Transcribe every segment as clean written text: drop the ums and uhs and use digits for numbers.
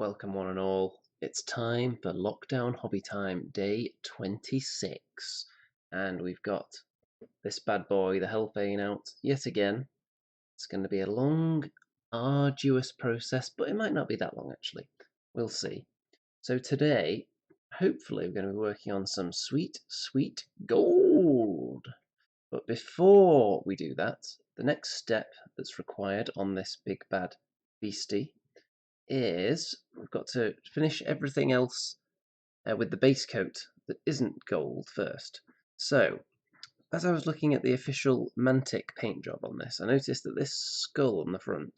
Welcome one and all. It's time for Lockdown Hobby Time, day 26. And we've got this bad boy, the Hellfane, out yet again. It's going to be a long, arduous process, but it might not be that long actually. We'll see. So today, hopefully we're going to be working on some sweet, sweet gold. But before we do that, the next step that's required on this big bad beastie is we've got to finish everything else with the base coat that isn't gold first. So, as I was looking at the official Mantic paint job on this, I noticed that this skull on the front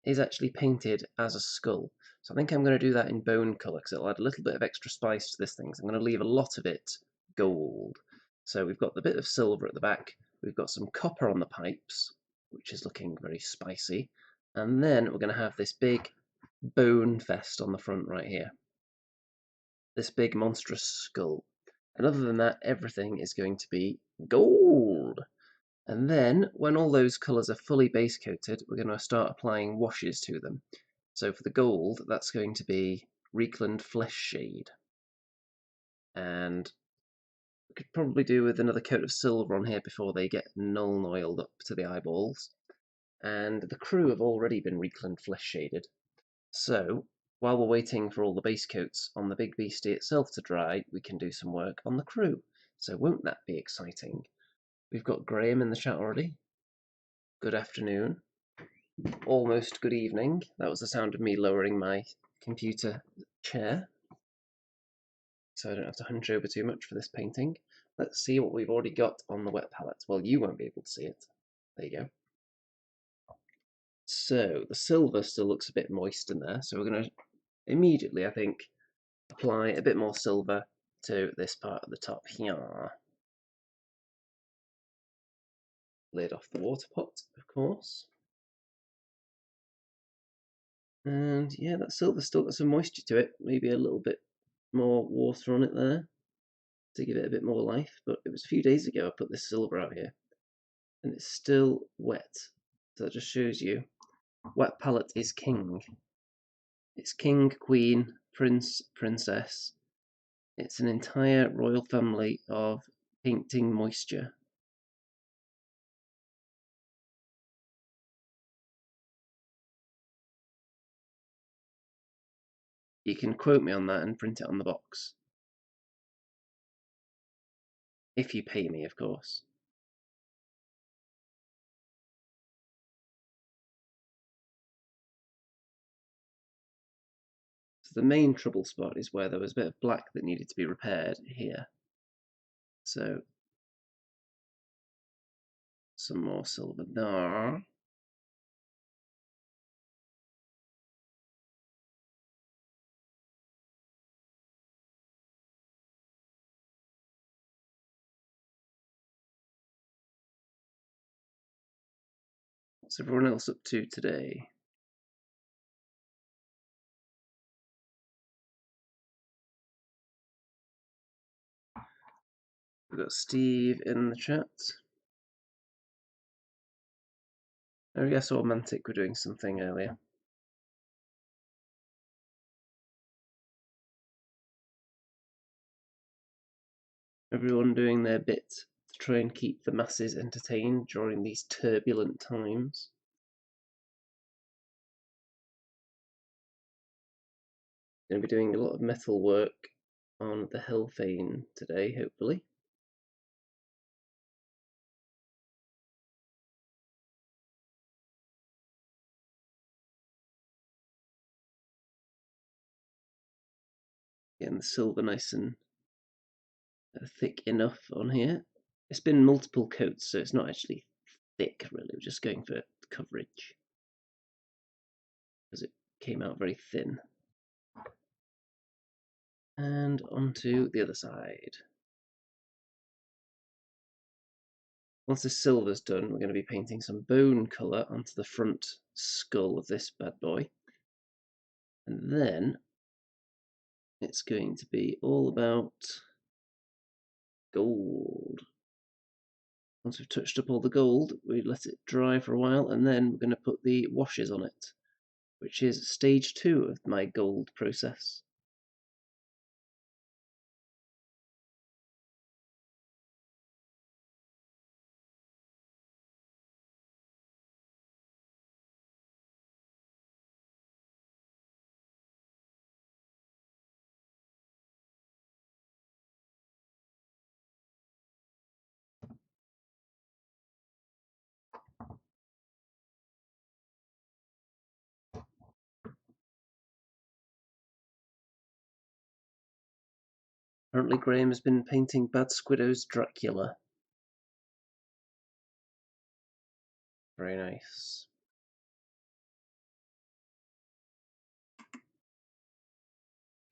is actually painted as a skull. So I think I'm going to do that in bone colour because it'll add a little bit of extra spice to this thing. So I'm going to leave a lot of it gold. So we've got the bit of silver at the back, we've got some copper on the pipes, which is looking very spicy, and then we're going to have this big bone fest on the front right here. This big monstrous skull. And other than that, everything is going to be gold. And then, when all those colours are fully base coated, we're going to start applying washes to them. So for the gold, that's going to be Reekland Flesh Shade. And we could probably do with another coat of silver on here before they get null oiled up to the eyeballs. And the crew have already been Reekland Flesh Shaded. So, while we're waiting for all the base coats on the big beastie itself to dry, we can do some work on the crew. So won't that be exciting? We've got Graham in the chat already. Good afternoon. Almost good evening. That was the sound of me lowering my computer chair, so I don't have to hunch over too much for this painting. Let's see what we've already got on the wet palette. Well, you won't be able to see it. There you go. So, the silver still looks a bit moist in there, so we're going to immediately, I think, apply a bit more silver to this part at the top here. Lid off the water pot, of course. And yeah, that silver's still got some moisture to it. Maybe a little bit more water on it there to give it a bit more life. But it was a few days ago I put this silver out here, and it's still wet. So that just shows you, wet palette is king. It's king, queen, prince, princess. It's an entire royal family of painting moisture. You can quote me on that and print it on the box. If you pay me, of course. So the main trouble spot is where there was a bit of black that needed to be repaired here. So some more silver there. What's everyone else up to today? We've got Steve in the chat. Oh, yeah, I saw Mantic were doing something earlier. Everyone doing their bit to try and keep the masses entertained during these turbulent times. Going to be doing a lot of metal work on the Hellfane today, hopefully. Getting the silver nice and thick enough on here. It's been multiple coats, so it's not actually thick really, we're just going for coverage because it came out very thin. And onto the other side. Once the silver's done, we're going to be painting some bone colour onto the front skull of this bad boy. And then it's going to be all about gold. Once we've touched up all the gold, we let it dry for a while, and then we're going to put the washes on it. which is stage 2 of my gold process. Apparently Graham has been painting Bad Squiddo's Dracula. Very nice.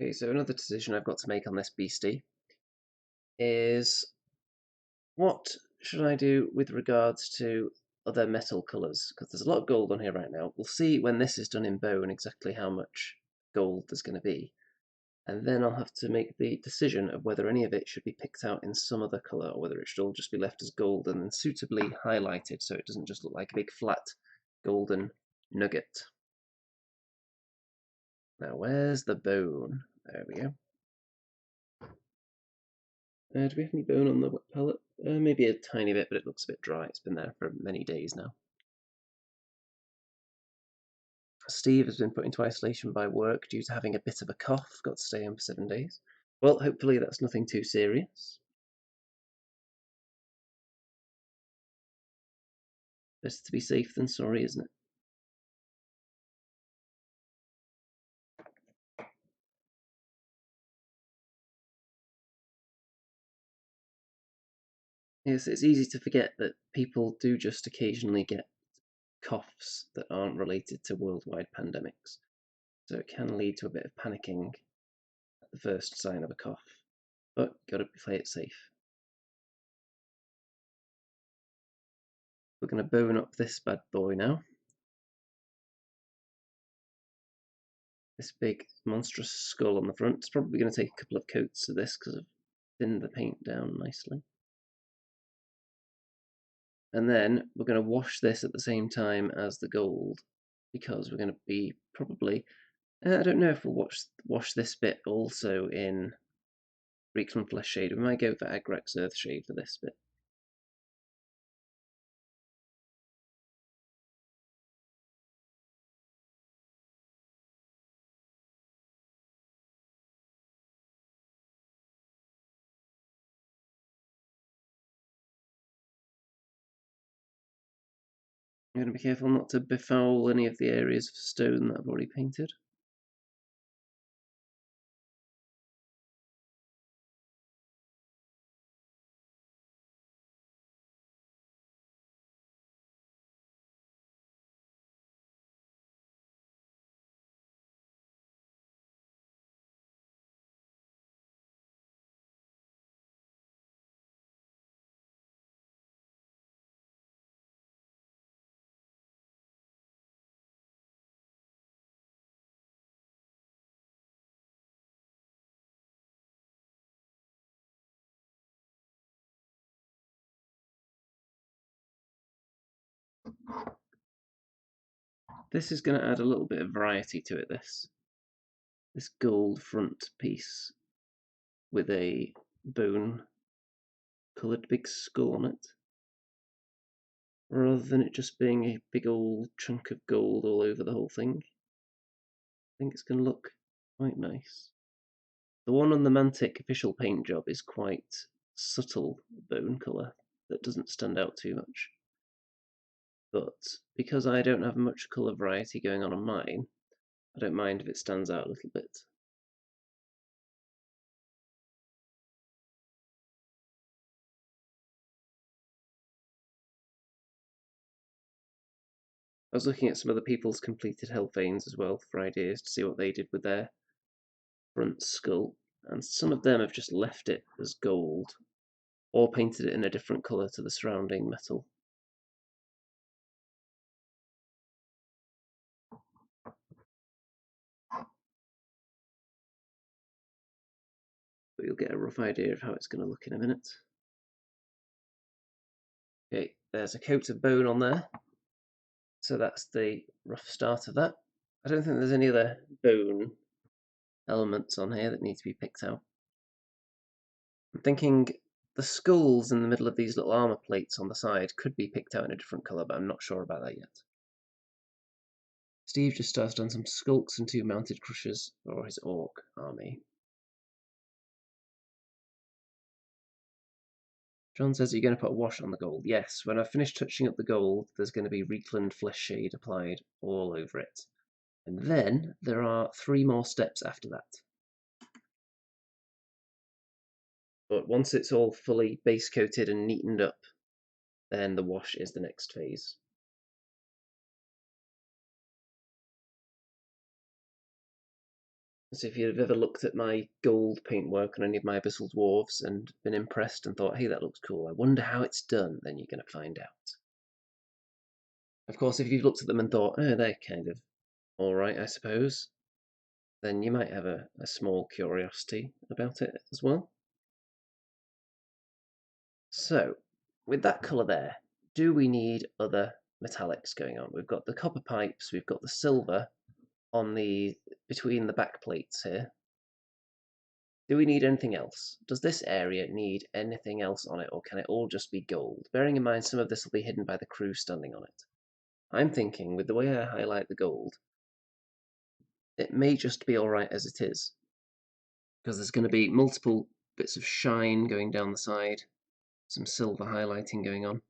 Okay, so another decision I've got to make on this beastie is what should I do with regards to other metal colours? Because there's a lot of gold on here right now. We'll see when this is done in bone exactly how much gold there's going to be. And then I'll have to make the decision of whether any of it should be picked out in some other colour or whether it should all just be left as gold and then suitably highlighted so it doesn't just look like a big flat golden nugget. Now where's the bone? There we go. Do we have any bone on the wet palette? Maybe a tiny bit, but it looks a bit dry. It's been there for many days now. Steve has been put into isolation by work due to having a bit of a cough. Got to stay home for 7 days. Well, hopefully that's nothing too serious. Better to be safe than sorry, isn't it? Yes, it's easy to forget that people do just occasionally get coughs that aren't related to worldwide pandemics. So it can lead to a bit of panicking at the first sign of a cough. But gotta play it safe. We're going to bone up this bad boy now. This big monstrous skull on the front. It's probably going to take a couple of coats of this because I've thinned the paint down nicely. And then we're going to wash this at the same time as the gold because we're going to be probably, I don't know if we'll wash this bit also in Recon Flesh Shade. We might go for Agrax Earth Shade for this bit. I'm going to be careful not to befoul any of the areas of stone that I've already painted. This is going to add a little bit of variety to it, this gold front piece with a bone coloured big skull on it, rather than it just being a big old chunk of gold all over the whole thing. I think it's going to look quite nice. The one on the Mantic official paint job is quite subtle bone colour that doesn't stand out too much. But because I don't have much colour variety going on mine, I don't mind if it stands out a little bit. I was looking at some other people's completed Hellfanes as well for ideas to see what they did with their front skull, and some of them have just left it as gold or painted it in a different colour to the surrounding metal. But you'll get a rough idea of how it's going to look in a minute. Okay, there's a coat of bone on there, so that's the rough start of that. I don't think there's any other bone elements on here that need to be picked out. I'm thinking the skulls in the middle of these little armor plates on the side could be picked out in a different colour, but I'm not sure about that yet. Steve just started on some skulks and 2 mounted crushers for his orc army. John says, are you going to put a wash on the gold? Yes, when I've finished touching up the gold, there's going to be Reekland Flesh Shade applied all over it. And then there are 3 more steps after that. But once it's all fully base coated and neatened up, then the wash is the next phase. So if you've ever looked at my gold paintwork on any of my Abyssal Dwarves and been impressed and thought, hey, that looks cool, I wonder how it's done, then you're going to find out. Of course, if you've looked at them and thought, oh, they're kind of alright, I suppose, then you might have a small curiosity about it as well. So, with that colour there, do we need other metallics going on? We've got the copper pipes, we've got the silver on between the back plates here. Do we need anything else? Does this area need anything else on it, or can it all just be gold? Bearing in mind some of this will be hidden by the crew standing on it. I'm thinking, with the way I highlight the gold, it may just be alright as it is, because there's going to be multiple bits of shine going down the side, some silver highlighting going on.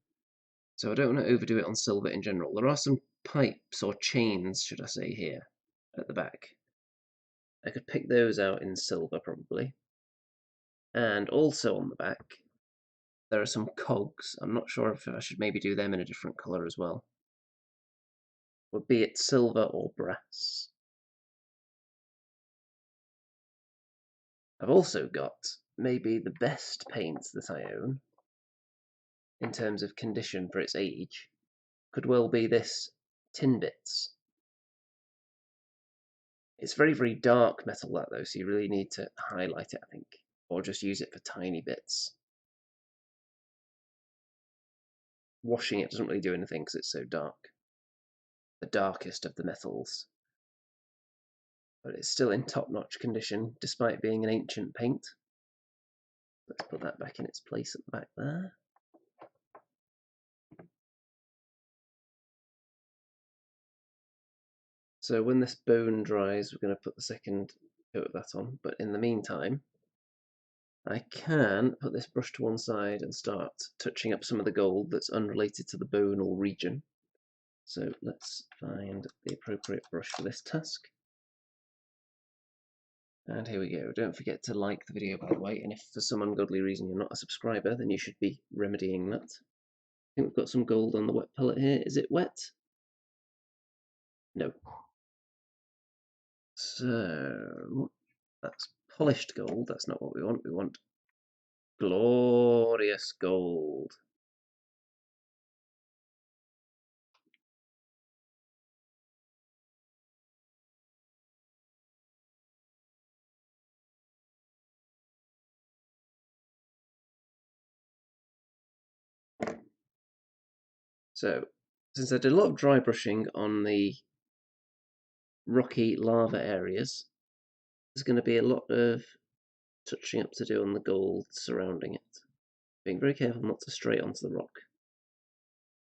So I don't want to overdo it on silver in general. There are some pipes, or chains, should I say, here at the back. I could pick those out in silver, probably. And also on the back, there are some cogs. I'm not sure if I should maybe do them in a different colour as well. But be it silver or brass. I've also got maybe the best paint that I own, in terms of condition for its age, could well be this tin bits. It's very, very dark metal, that though, so you really need to highlight it, I think, or just use it for tiny bits. Washing it doesn't really do anything because it's so dark. The darkest of the metals. But it's still in top-notch condition, despite being an ancient paint. Let's put that back in its place at the back there. So when this bone dries, we're going to put the second coat of that on. But in the meantime, I can put this brush to one side and start touching up some of the gold that's unrelated to the bone or region. So let's find the appropriate brush for this task. And here we go. Don't forget to like the video, by the way, and if for some ungodly reason you're not a subscriber, then you should be remedying that. I think we've got some gold on the wet palette here. Is it wet? No. So, that's polished gold. That's not what we want. We want glorious gold. So, since I did a lot of dry brushing on the rocky lava areas, there's going to be a lot of touching up to do on the gold surrounding it. Being very careful not to stray onto the rock.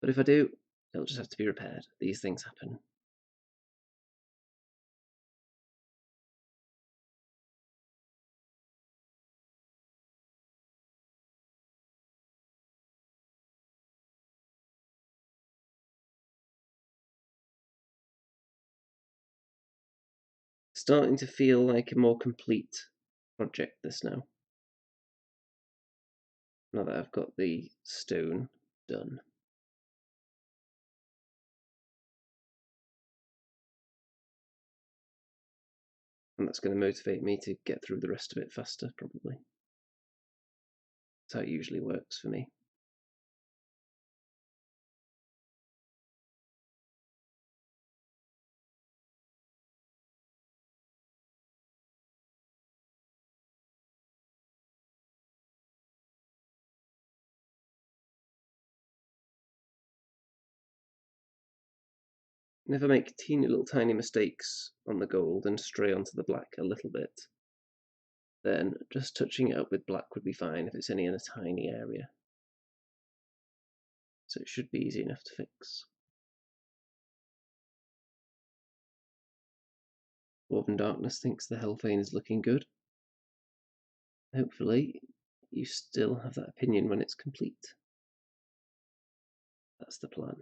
But if I do, it'll just have to be repaired. These things happen. Starting to feel like a more complete project this now. Now that I've got the stone done. And that's going to motivate me to get through the rest of it faster, probably. That's how it usually works for me. Never make teeny little tiny mistakes on the gold and stray onto the black a little bit. Then just touching it up with black would be fine if it's only in a tiny area. So it should be easy enough to fix. Woven Darkness thinks the Hellfane is looking good. Hopefully, you still have that opinion when it's complete. That's the plan.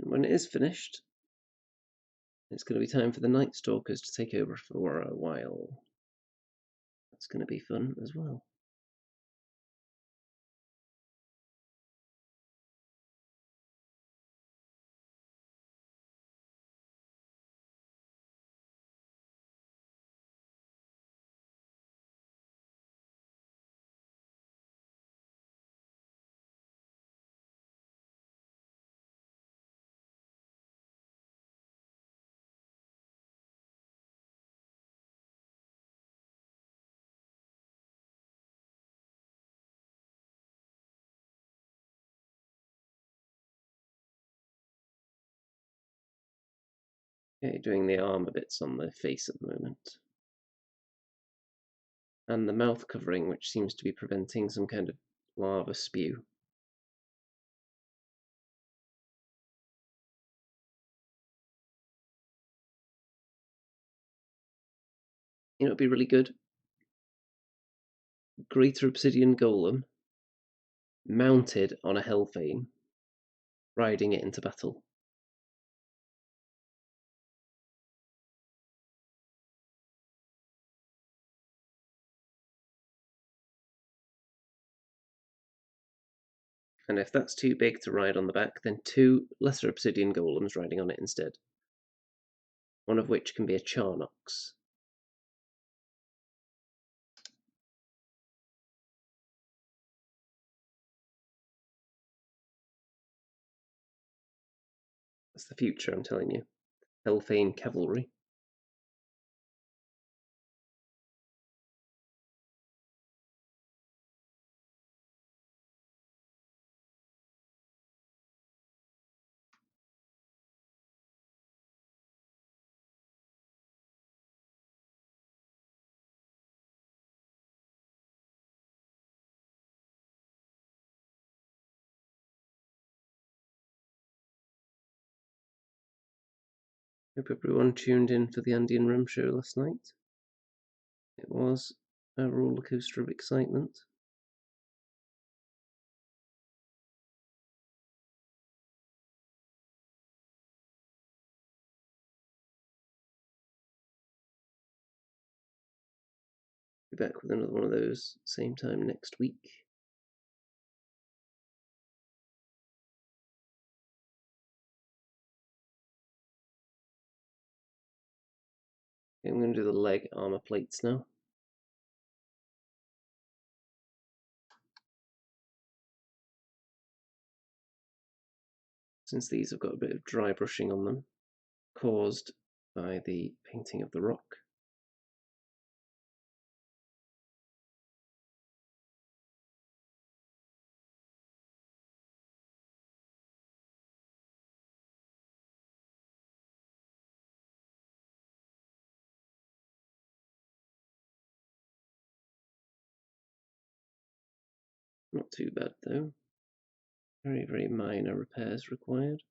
And when it is finished, it's going to be time for the Night Stalkers to take over for a while. That's going to be fun as well. Okay, doing the armour bits on the face at the moment. And the mouth covering, which seems to be preventing some kind of lava spew. You know, it'd be really good. Greater Obsidian Golem mounted on a Hellfane, riding it into battle. And if that's too big to ride on the back, then 2 lesser obsidian golems riding on it instead. One of which can be a Charnox. That's the future, I'm telling you. Hellfane Cavalry. Hope everyone tuned in for the Andean Rum show last night. It was a roller coaster of excitement. Be back with another one of those same time next week. Okay, I'm going to do the leg armor plates now. Since these have got a bit of dry brushing on them, caused by the painting of the rock. Not too bad though. Very, very minor repairs required.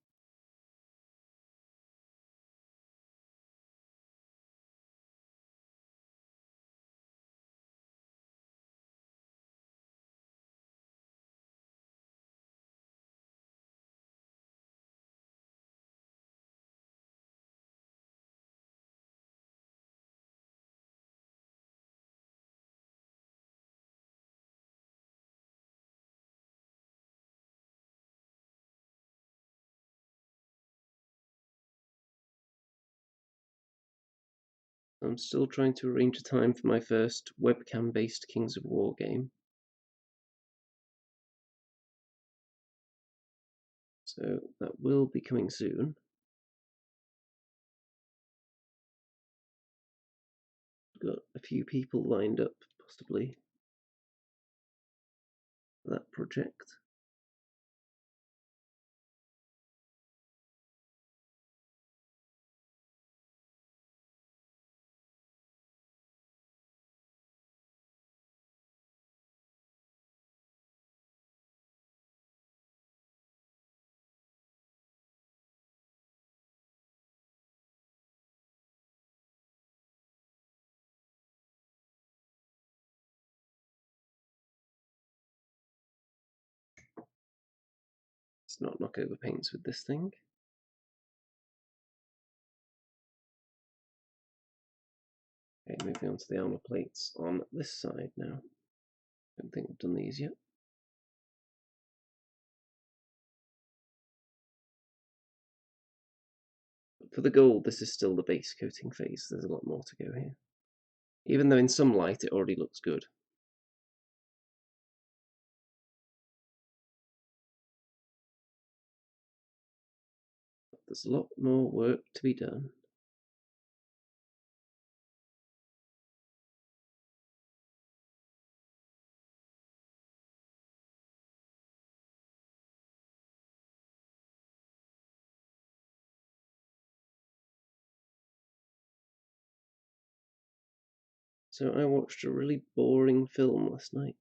I'm still trying to arrange a time for my first webcam-based Kings of War game. So that will be coming soon. got a few people lined up, possibly, for that project. Let's not knock over paints with this thing. Okay, moving on to the armour plates on this side now. Don't think I've done these yet. But for the gold, this is still the base coating phase. There's a lot more to go here. Even though in some light it already looks good. But there's a lot more work to be done. So I watched a really boring film last night.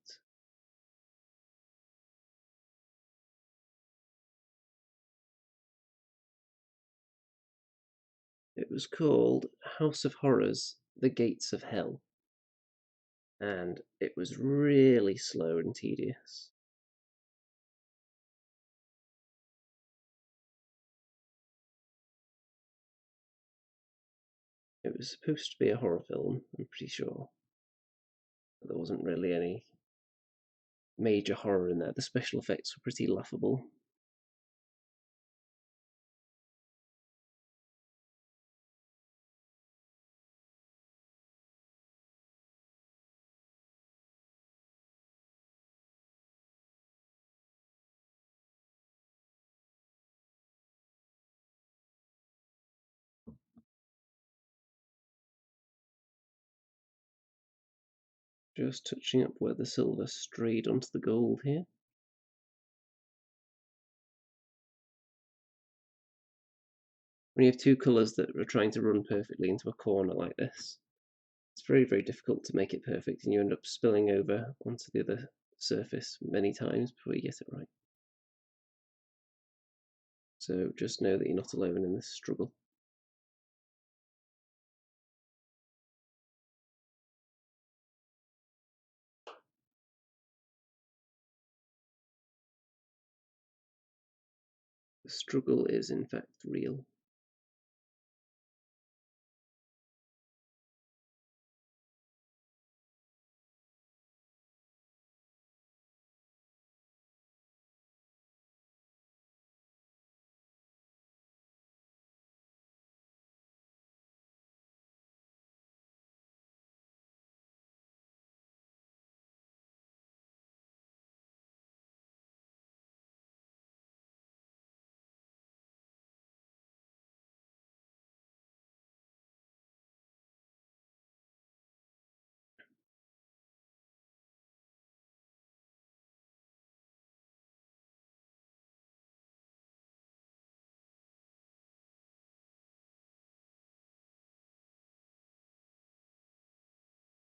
It was called House of Horrors: The Gates of Hell. And it was really slow and tedious. It was supposed to be a horror film, I'm pretty sure. But there wasn't really any major horror in there. The special effects were pretty laughable. Just touching up where the silver strayed onto the gold here. When you have two colours that are trying to run perfectly into a corner like this, it's very, very difficult to make it perfect, and you end up spilling over onto the other surface many times before you get it right. So just know that you're not alone in this struggle. The struggle is in fact real.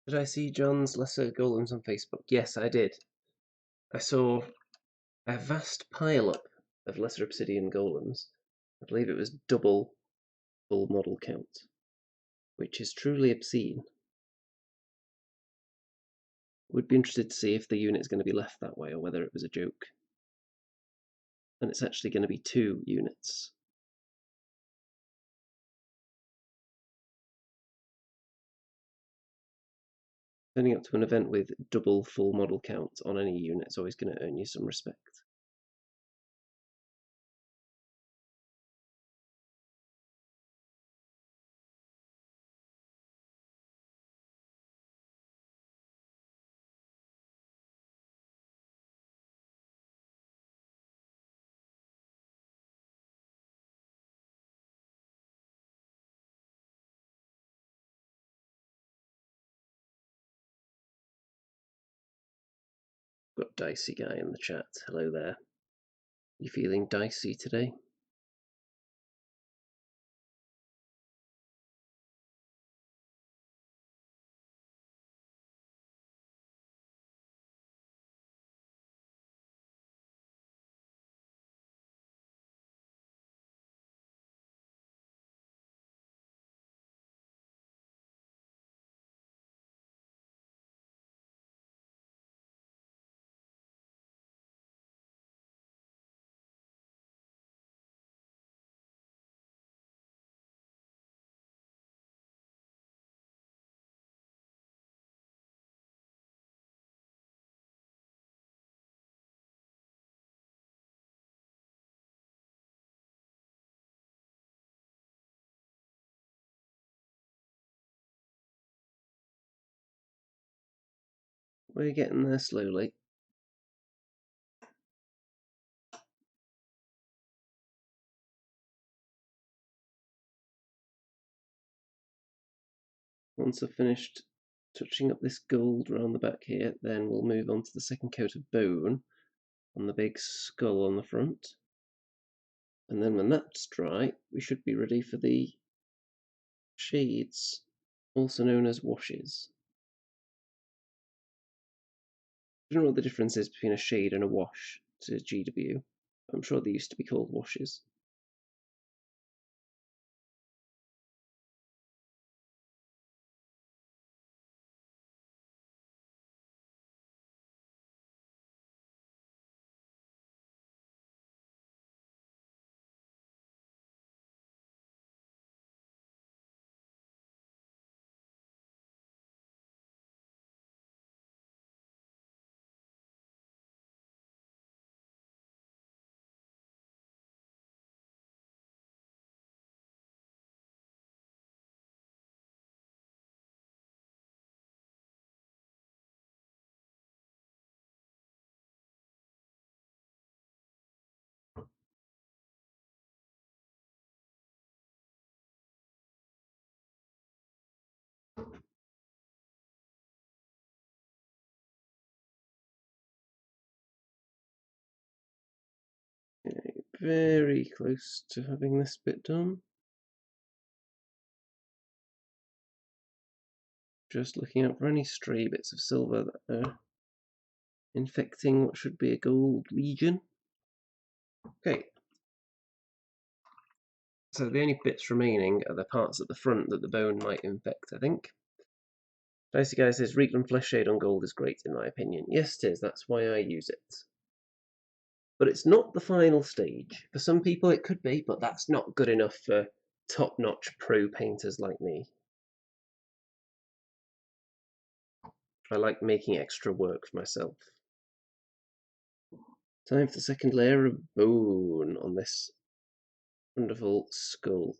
Did I see John's Lesser Golems on Facebook? Yes, I did. I saw a vast pile-up of Lesser Obsidian Golems. I believe it was double full model count, which is truly obscene. Would be interested to see if the unit's going to be left that way or whether it was a joke. And it's actually going to be 2 units. Turning up to an event with double full model count on any unit is always going to earn you some respect. Got Dicey Guy in the chat. Hello there. You feeling dicey today? We're getting there slowly. Once I've finished touching up this gold around the back here, then we'll move on to the second coat of bone on the big skull on the front. And then when that's dry, we should be ready for the shades, also known as washes. I don't know what the difference is between a shade and a wash to GW. I'm sure they used to be called washes. Okay, very close to having this bit done. Just looking out for any stray bits of silver that are infecting what should be a gold region. Okay, so the only bits remaining are the parts at the front that the bone might infect, I think. Dicey Guy says, Reekland Flesh Shade on gold is great in my opinion. Yes, it is, that's why I use it. But it's not the final stage. For some people it could be, but that's not good enough for top-notch pro painters like me. I like making extra work for myself. Time for the second layer of bone on this wonderful skull.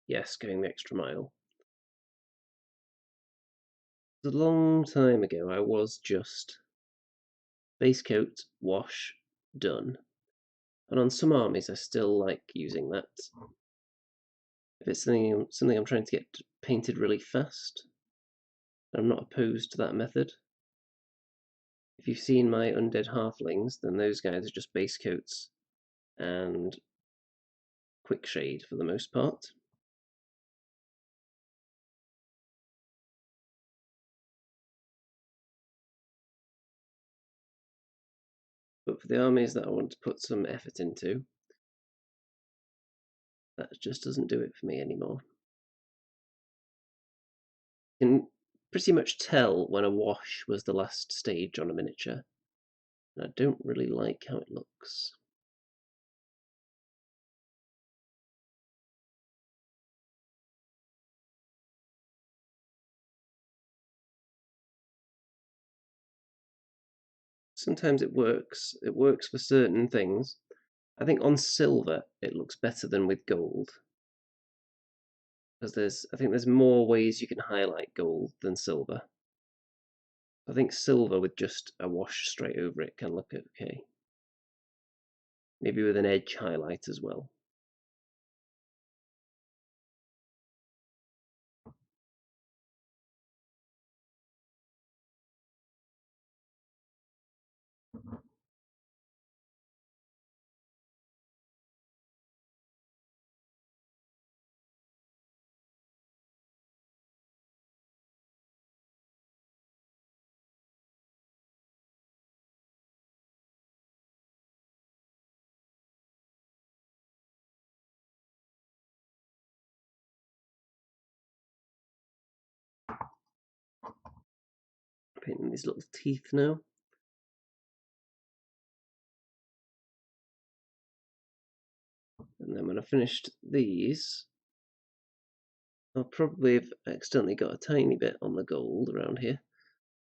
Yes, going the extra mile. A long time ago I was just base coat, wash, done. And on some armies I still like using that. If it's something I'm trying to get painted really fast, I'm not opposed to that method. If you've seen my undead halflings, then those guys are just base coats and quick shade for the most part. But for the armies that I want to put some effort into, that just doesn't do it for me anymore. You can pretty much tell when a wash was the last stage on a miniature, and I don't really like how it looks. Sometimes it works. It works for certain things. I think on silver it looks better than with gold, because I think there's more ways you can highlight gold than silver. I think silver with just a wash straight over it can look okay. Maybe with an edge highlight as well. Painting these little teeth now. And then when I've finished these, I'll probably have accidentally got a tiny bit on the gold around here,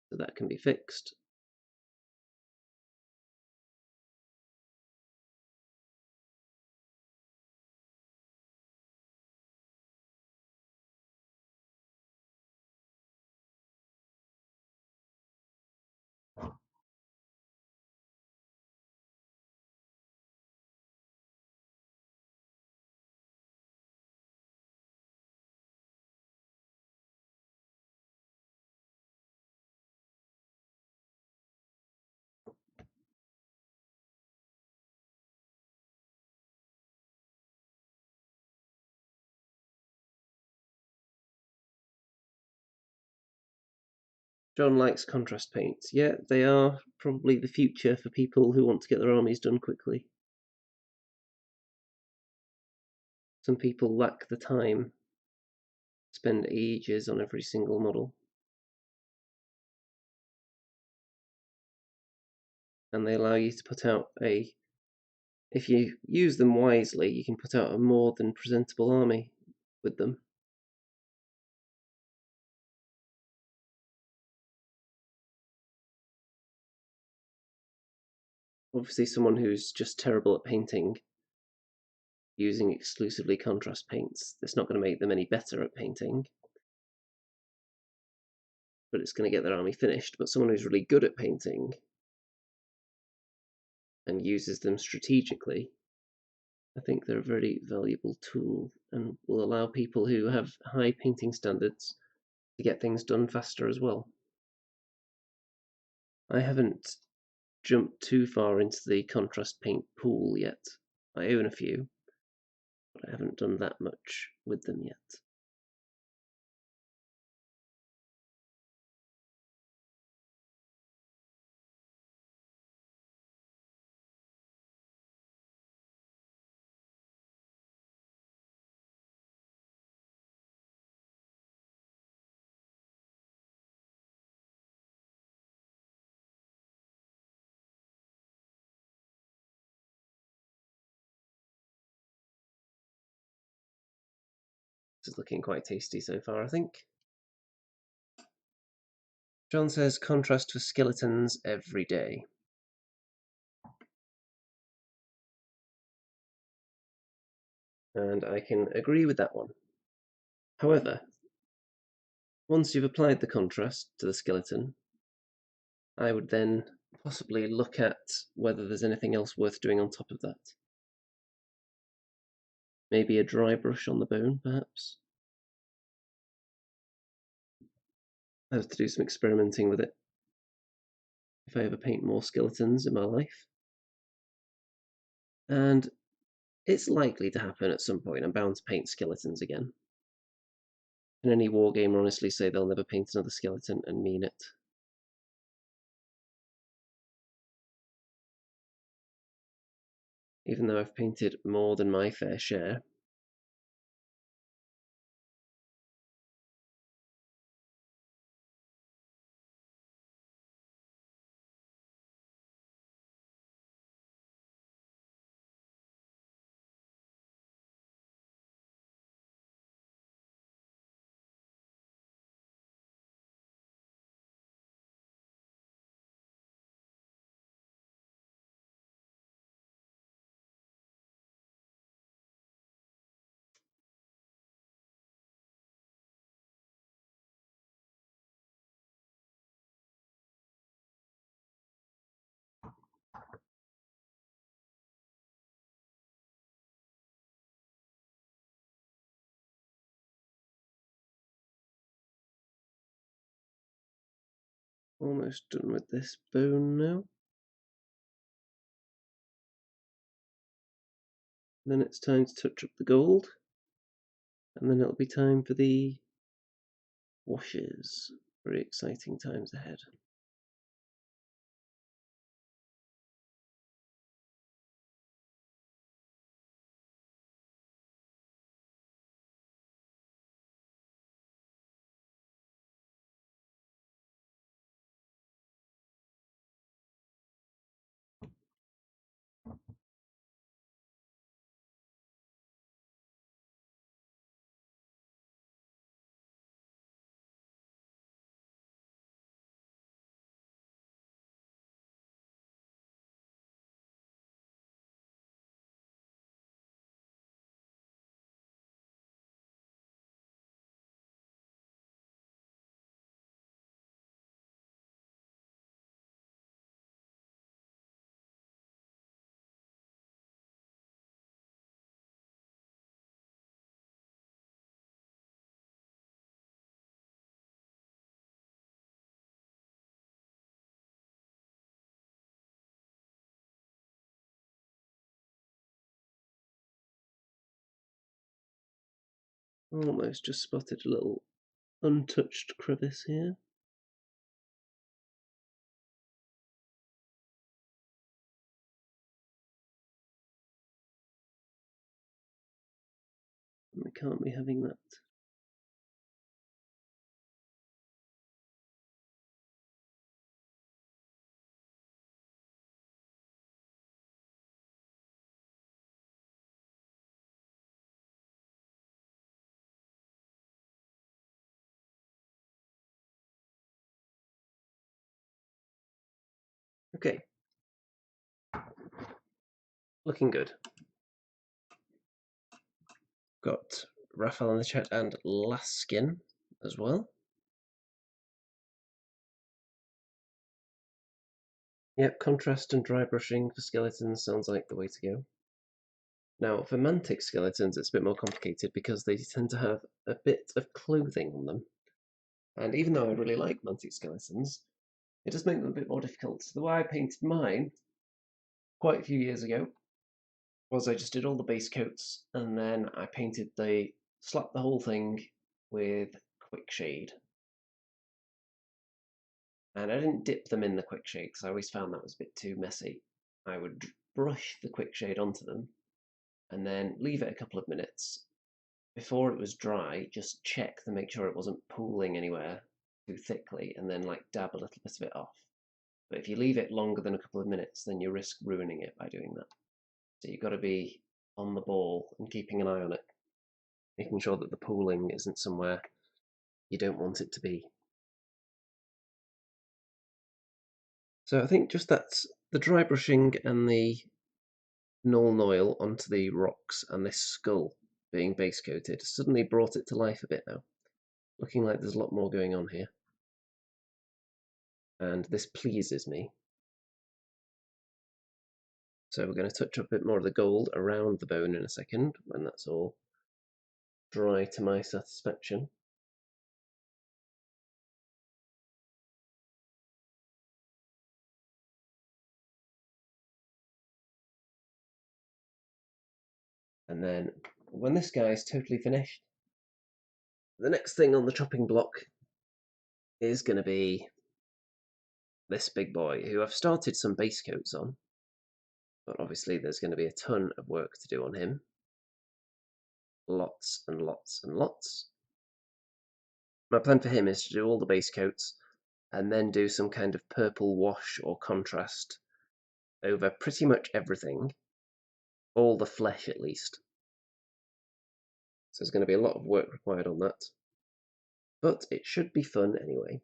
so that can be fixed. John likes contrast paints. Yeah, they are probably the future for people who want to get their armies done quickly. Some people lack the time, spend ages on every single model. And they allow you to put out if you use them wisely, you can put out a more than presentable army with them. Obviously, someone who's just terrible at painting, using exclusively contrast paints, it's not going to make them any better at painting, but it's going to get their army finished. But someone who's really good at painting and uses them strategically, I think they're a very valuable tool and will allow people who have high painting standards to get things done faster as well. I haven't jumped too far into the contrast paint pool yet. I own a few, but I haven't done that much with them yet. This is looking quite tasty so far, I think. John says contrast for skeletons every day. And I can agree with that one. However, once you've applied the contrast to the skeleton, I would then possibly look at whether there's anything else worth doing on top of that. Maybe a dry brush on the bone, perhaps. I have to do some experimenting with it if I ever paint more skeletons in my life. And it's likely to happen at some point. I'm bound to paint skeletons again. Can any wargamer honestly say they'll never paint another skeleton and mean it? even though I've painted more than my fair share. Almost done with this bone now. Then it's time to touch up the gold, and then it'll be time for the washes. Very exciting times ahead. Almost just spotted a little untouched crevice here. We can't be having that. Okay. Looking good. Got Raphael in the chat and Laskin as well. Yep, contrast and dry brushing for skeletons sounds like the way to go. Now, for mantic skeletons, it's a bit more complicated because they tend to have a bit of clothing on them. And even though I really like mantic skeletons, it does make them a bit more difficult. So the way I painted mine quite a few years ago was I just did all the base coats and then I slapped the whole thing with quick shade. And I didn't dip them in the quick shade because I always found that was a bit too messy. I would brush the quick shade onto them and then leave it a couple of minutes. Before it was dry, just check to make sure it wasn't pooling anywhere too thickly and then like dab a little bit of it off. But if you leave it longer than a couple of minutes, then you risk ruining it by doing that. So you've got to be on the ball and keeping an eye on it, making sure that the pooling isn't somewhere you don't want it to be. So I think just that's the dry brushing and the null oil onto the rocks and this skull being base coated suddenly brought it to life a bit now. Looking like there's a lot more going on here. And this pleases me. So we're going to touch up a bit more of the gold around the bone in a second when that's all dry to my satisfaction. And then when this guy is totally finished, the next thing on the chopping block is going to be this big boy, who I've started some base coats on, But obviously there's going to be a ton of work to do on him. Lots and lots and lots. My plan for him is to do all the base coats and then do some kind of purple wash or contrast over pretty much everything. All the flesh at least. So there's going to be a lot of work required on that. But it should be fun anyway.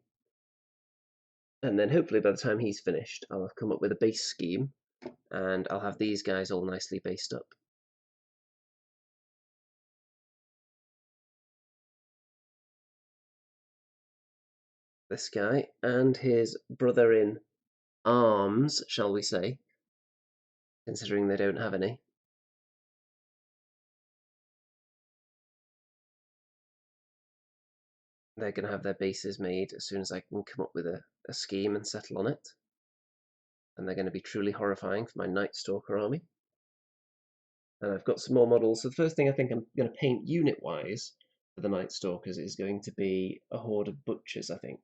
And then hopefully by the time he's finished, I'll have come up with a base scheme and I'll have these guys all nicely based up. This guy and his brother in arms, shall we say, considering they don't have any. They're going to have their bases made as soon as I can come up with a scheme and settle on it. And they're going to be truly horrifying for my Night Stalker army. And I've got some more models. So the first thing I think I'm going to paint unit-wise for the Night Stalkers is going to be a horde of butchers, I think.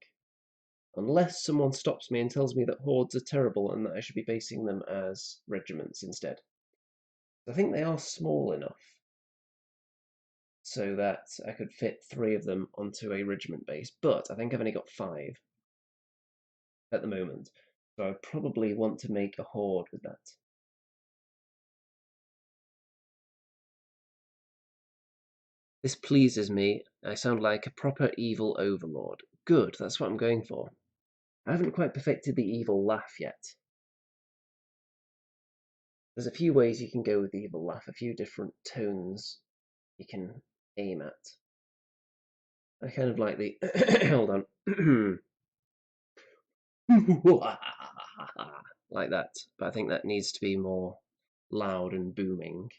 Unless someone stops me and tells me that hordes are terrible and that I should be basing them as regiments instead. I think they are small enough so that I could fit 3 of them onto a regiment base, but I think I've only got 5 at the moment, so I probably want to make a horde with that. This pleases me. I sound like a proper evil overlord. Good, that's what I'm going for. I haven't quite perfected the evil laugh yet. There's a few ways you can go with the evil laugh, a few different tones you can aim at. I kind of like the hold on. Like that, but I think that needs to be more loud and booming.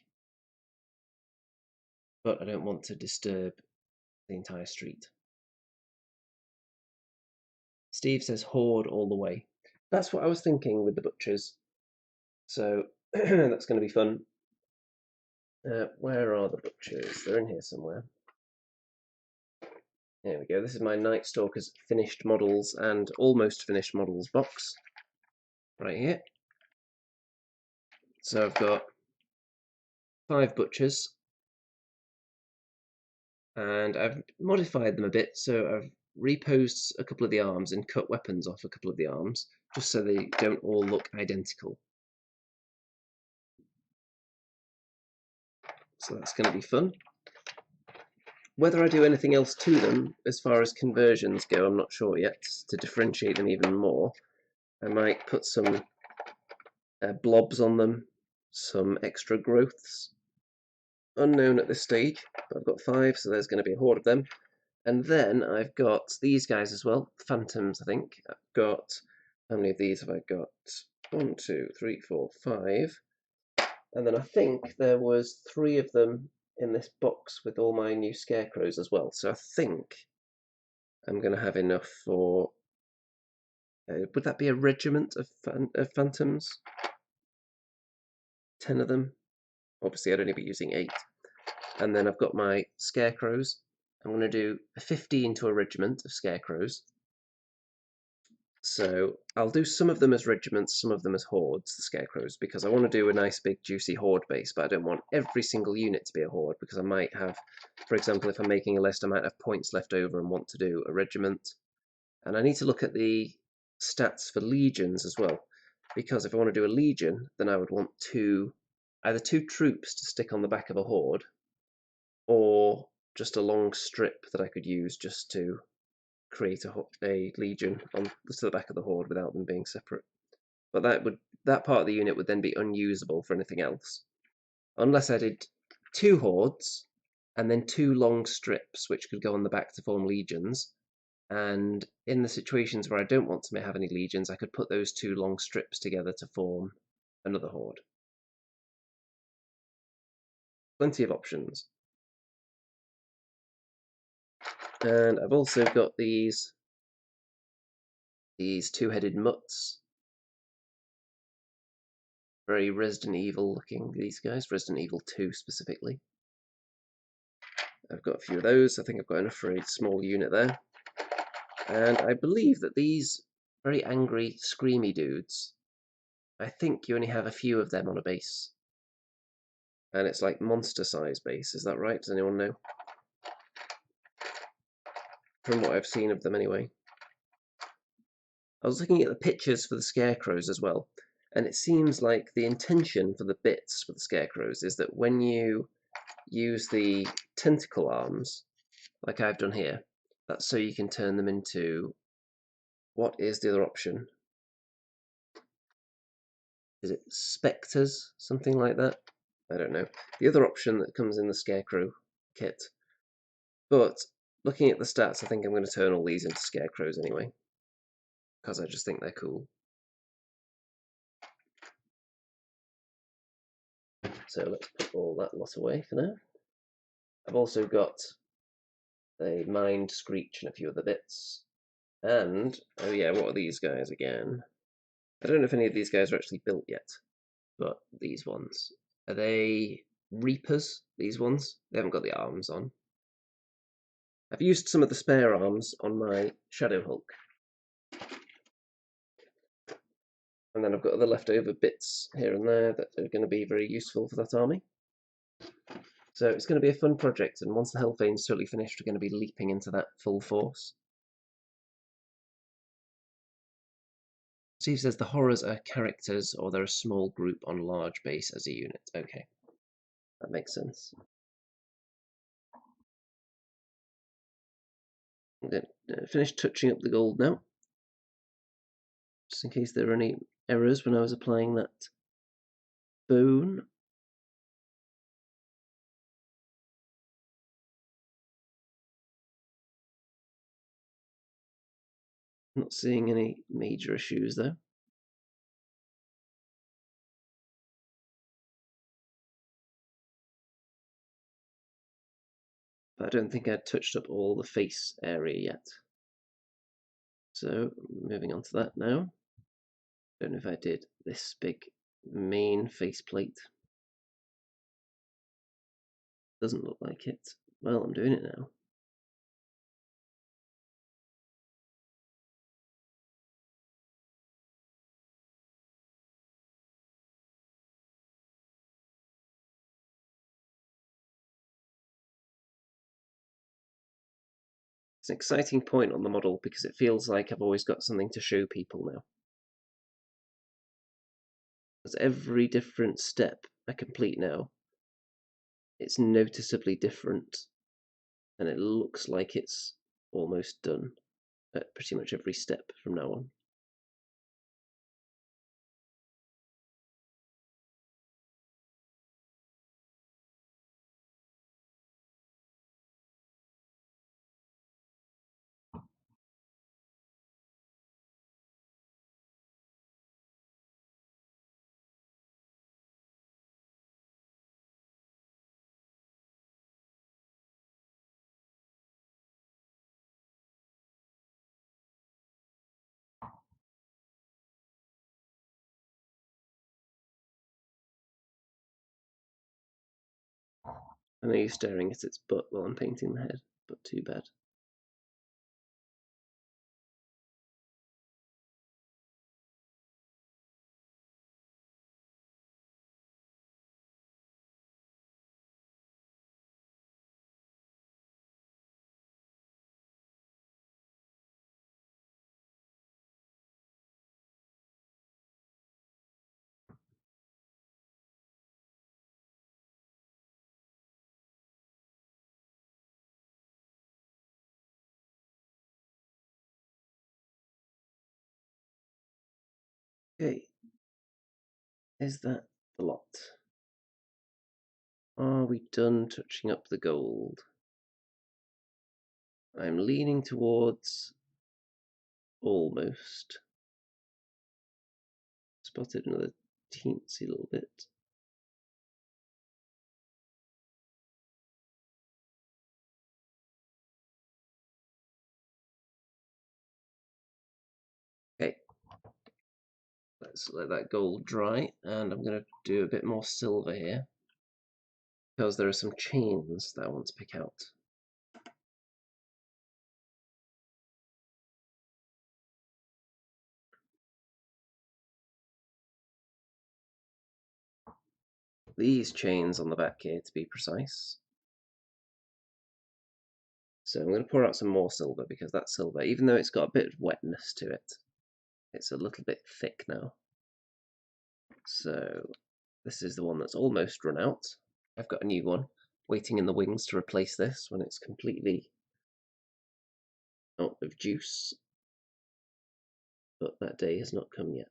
But I don't want to disturb the entire street. Steve says horde all the way. That's what I was thinking with the butchers. So that's going to be fun. Where are the butchers? They're in here somewhere. There we go. This is my Night Stalkers finished models and almost finished models box. Right here. So I've got 5 butchers. And I've modified them a bit. So I've reposed a couple of the arms and cut weapons off a couple of the arms, just so they don't all look identical. So that's going to be fun. Whether I do anything else to them as far as conversions go, I'm not sure yet. To differentiate them even more, I might put some blobs on them, some extra growths. Unknown at this stage, but I've got 5, so there's going to be a horde of them. And then I've got these guys as well, phantoms, I think. I've got, how many of these have I got? 1, 2, 3, 4, 5. And then I think there was 3 of them in this box with all my new Scarecrows as well. So I think I'm going to have enough for, would that be a regiment of phantoms? 10 of them. Obviously I'd only be using 8. And then I've got my Scarecrows. I'm going to do 15 to a regiment of Scarecrows. So I'll do some of them as regiments, some of them as hordes, the Scarecrows, because I want to do a nice big juicy horde base, but I don't want every single unit to be a horde, because I might have, for example, if I'm making a list, I might have points left over and want to do a regiment. And I need to look at the stats for legions as well, because if I want to do a legion, then I would want either 2 troops to stick on the back of a horde, or just a long strip that I could use just to create a legion on to the back of the horde without them being separate. But that part of the unit would then be unusable for anything else, unless I did 2 hordes and then 2 long strips which could go on the back to form legions. And in the situations where I don't want to have any legions, I could put those 2 long strips together to form another horde. Plenty of options. And I've also got these 2-headed mutts. Very Resident Evil looking, these guys. Resident Evil 2 specifically. I've got a few of those. I think I've got enough for a small unit there. And I believe that these very angry, screamy dudes I think you only have a few of them on a base. And it's like monster size base, is that right? Does anyone know? From what I've seen of them anyway. I was looking at the pictures for the Scarecrows as well, and it seems like the intention for the bits for the Scarecrows is that when you use the tentacle arms, like I've done here, that's so you can turn them into, what is the other option? Is it spectres? Something like that? I don't know. The other option that comes in the Scarecrow kit. But looking at the stats, I think I'm going to turn all these into Scarecrows anyway, because I just think they're cool. So let's put all that lot away for now. I've also got a Mind Screech and a few other bits. And, oh yeah, what are these guys again? I don't know if any of these guys are actually built yet, but these ones. Are they Reapers, these ones? They haven't got the arms on. I've used some of the spare arms on my Shadow Hulk. And then I've got other leftover bits here and there that are going to be very useful for that army. So it's going to be a fun project, and once the Hellfane's totally finished, we're going to be leaping into that full force. Steve says the horrors are characters, or they're a small group on large base as a unit. Okay, that makes sense. I'm going to finish touching up the gold now, just in case there were any errors when I was applying that bone. Not seeing any major issues though. But I don't think I'd touched up all the face area yet. So moving on to that now. Don't know if I did this big main faceplate. Doesn't look like it. Well, I'm doing it now. It's an exciting point on the model because it feels like I've always got something to show people now. As every different step I complete now, it's noticeably different, and it looks like it's almost done at pretty much every step from now on. I know you're staring at its butt while I'm painting the head, but too bad. Okay, is that the lot? Are we done touching up the gold? I'm leaning towards almost. Spotted another teensy little bit. Okay, let's let that gold dry, and I'm going to do a bit more silver here because there are some chains that I want to pick out. these chains on the back here to be precise. So I'm going to pour out some more silver because that silver, even though it's got a bit of wetness to it, it's a little bit thick now. So this is the one that's almost run out. I've got a new one waiting in the wings to replace this when it's completely out of juice. But that day has not come yet.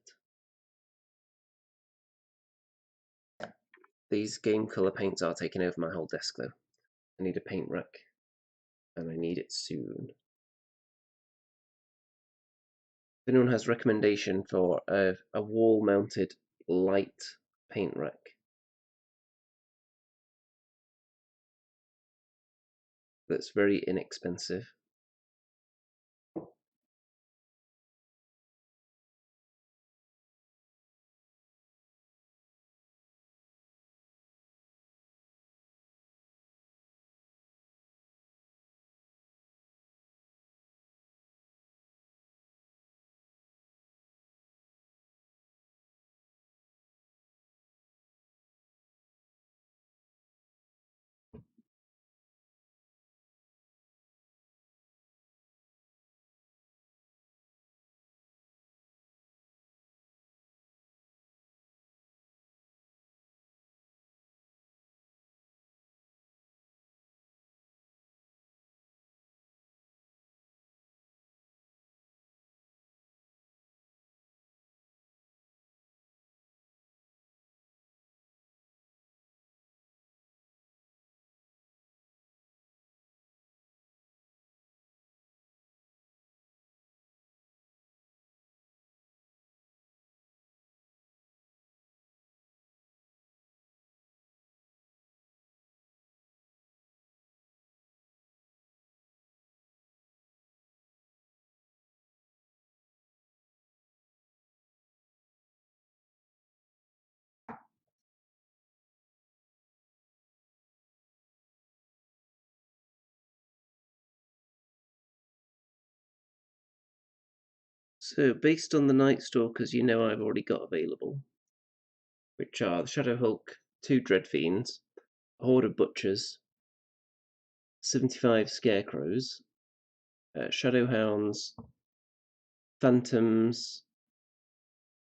These game colour paints are taking over my whole desk though. I need a paint rack, and I need it soon. If anyone has recommendation for a wall-mounted light paint rack, that's very inexpensive. So based on the Night Stalkers you know I've already got available, which are the Shadow Hulk, 2 Dread Fiends, a horde of Butchers, 75 Scarecrows, Shadow Hounds, Phantoms,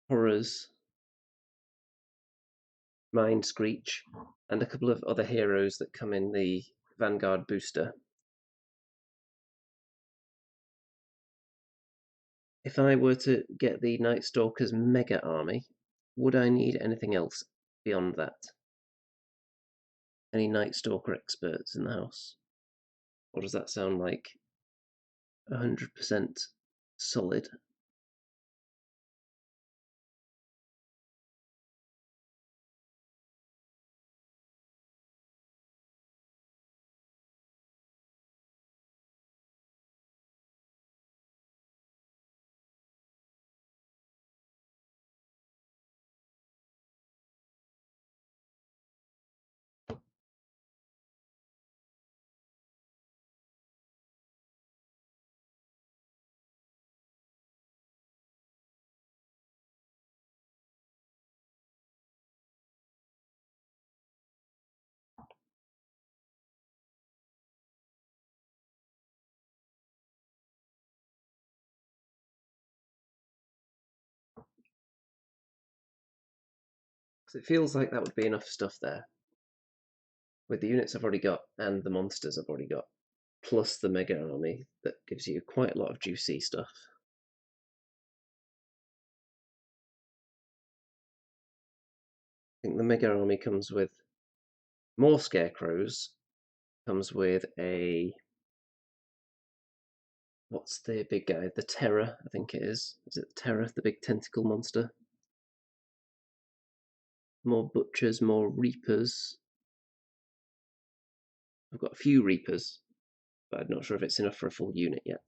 Horrors, Mind Screech, and a couple of other heroes that come in the Vanguard booster. If I were to get the Night Stalkers Mega Army, would I need anything else beyond that? Any Night Stalker experts in the house? Or does that sound like 100% solid? Because it feels like that would be enough stuff there. With the units I've already got and the monsters I've already got, plus the Mega Army, that gives you quite a lot of juicy stuff. I think the Mega Army comes with more Scarecrows, comes with a... what's the big guy? The Terror, I think it is. Is it the Terror, the big tentacle monster? More Butchers, more Reapers. I've got a few Reapers, but I'm not sure if it's enough for a full unit yet.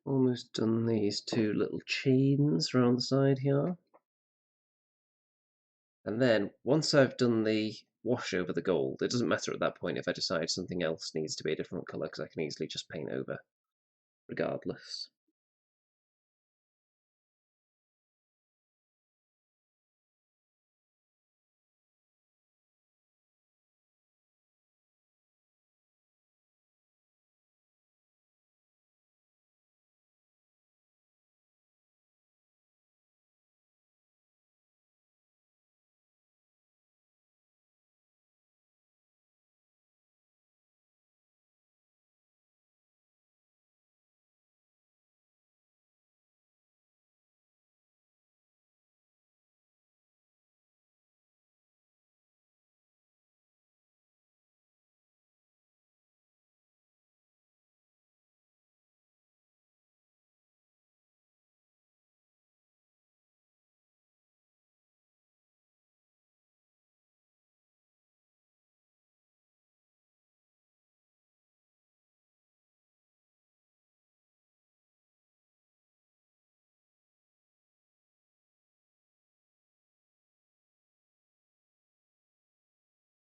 almost done these two little chains around the side here. And then, once I've done the wash over the gold, it doesn't matter at that point if I decide something else needs to be a different colour, because I can easily just paint over regardless.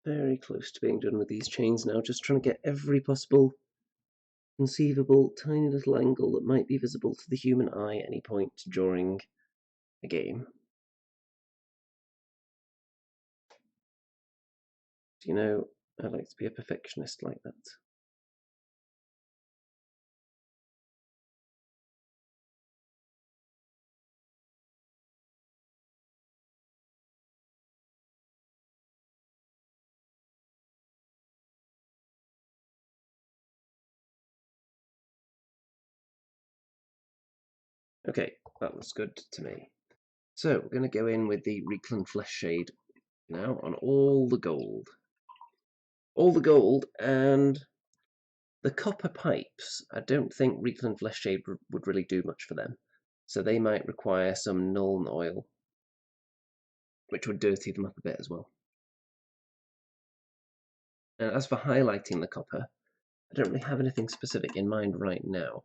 Very close to being done with these chains now, just trying to get every possible conceivable tiny little angle that might be visible to the human eye at any point during a game. Do you know, I like to be a perfectionist like that. Okay, that looks good to me. So we're going to go in with the Reclin Flesh Shade now on all the gold. All the gold, and the copper pipes, I don't think Reclin Flesh Shade would really do much for them. So they might require some Nuln oil, which would dirty them up a bit as well. And as for highlighting the copper, I don't really have anything specific in mind right now,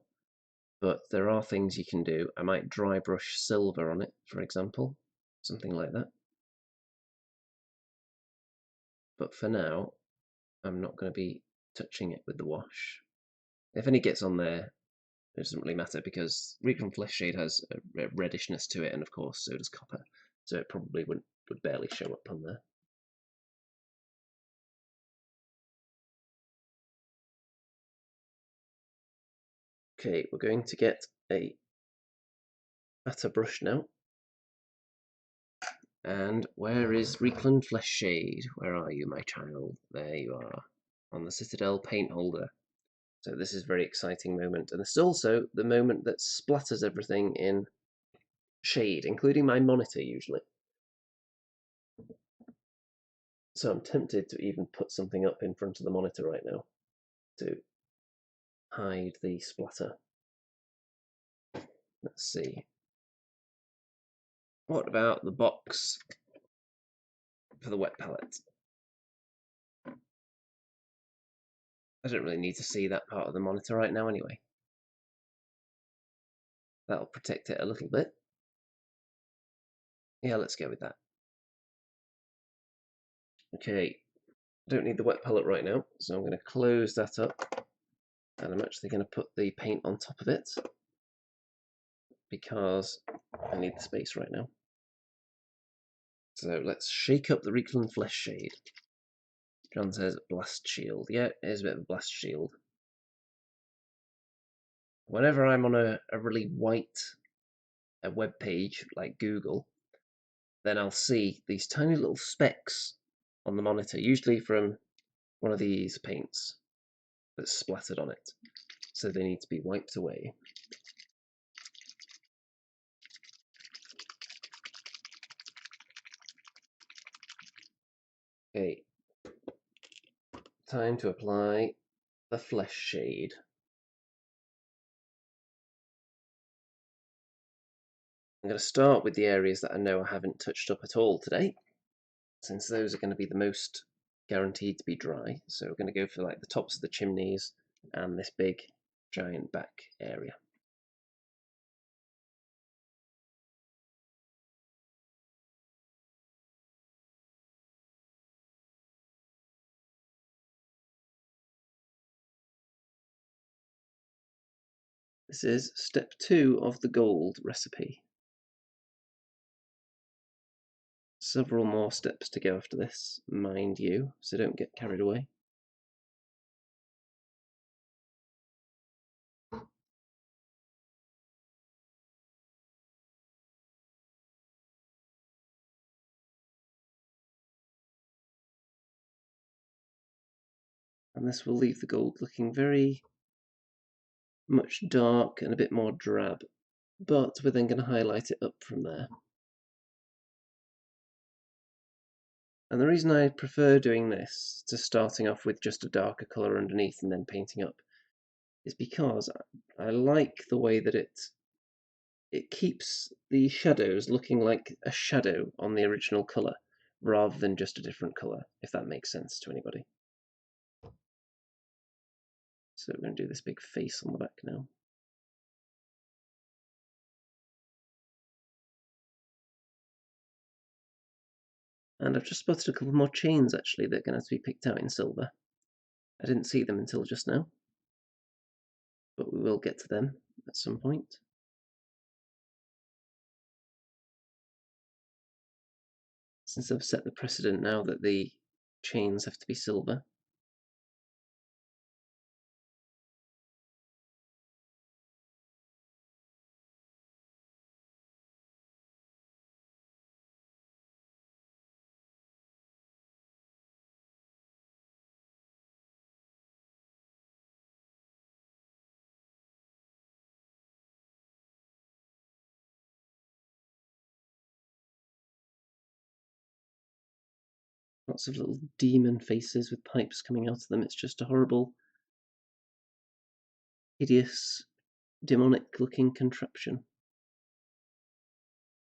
but there are things you can do. I might dry brush silver on it, for example, something like that. But for now, I'm not going to be touching it with the wash. If any gets on there, it doesn't really matter, because Recon Flesh Shade has a reddishness to it, and of course so does copper, so it probably would barely show up on there. Okay, we're going to get a fatter brush now. And where is Reclin Flesh Shade? Where are you, my child? There you are, on the Citadel paint holder. So this is a very exciting moment, and this is also the moment that splatters everything in shade, including my monitor usually. So I'm tempted to even put something up in front of the monitor right now to hide the splatter. Let's see. What about the box for the wet palette? I don't really need to see that part of the monitor right now anyway. That'll protect it a little bit. Yeah, let's go with that. Okay, don't need the wet palette right now, so I'm going to close that up, and I'm actually going to put the paint on top of it because I need the space right now. So let's shake up the Reclin Flesh Shade. John says blast shield. Yeah, it is a bit of a blast shield. Whenever I'm on a really white web page like Google, then I'll see these tiny little specks on the monitor, usually from one of these paints that's splattered on it. So they need to be wiped away. Okay, time to apply the flesh shade. I'm going to start with the areas that I know I haven't touched up at all today, since those are going to be the most guaranteed to be dry. So we're going to go for like the tops of the chimneys and this big giant back area. This is step 2 of the gold recipe. Several more steps to go after this, mind you, so don't get carried away. And this will leave the gold looking very much dark and a bit more drab, but we're then going to highlight it up from there. And the reason I prefer doing this to starting off with just a darker colour underneath and then painting up is because I like the way that it keeps the shadows looking like a shadow on the original colour rather than just a different colour, if that makes sense to anybody. So we're going to do this big face on the back now. And I've just spotted a couple more chains actually that are going to have to be picked out in silver. I didn't see them until just now, but we will get to them at some point. Since I've set the precedent now that the chains have to be silver. Lots of little demon faces with pipes coming out of them. It's just a horrible, hideous, demonic looking contraption,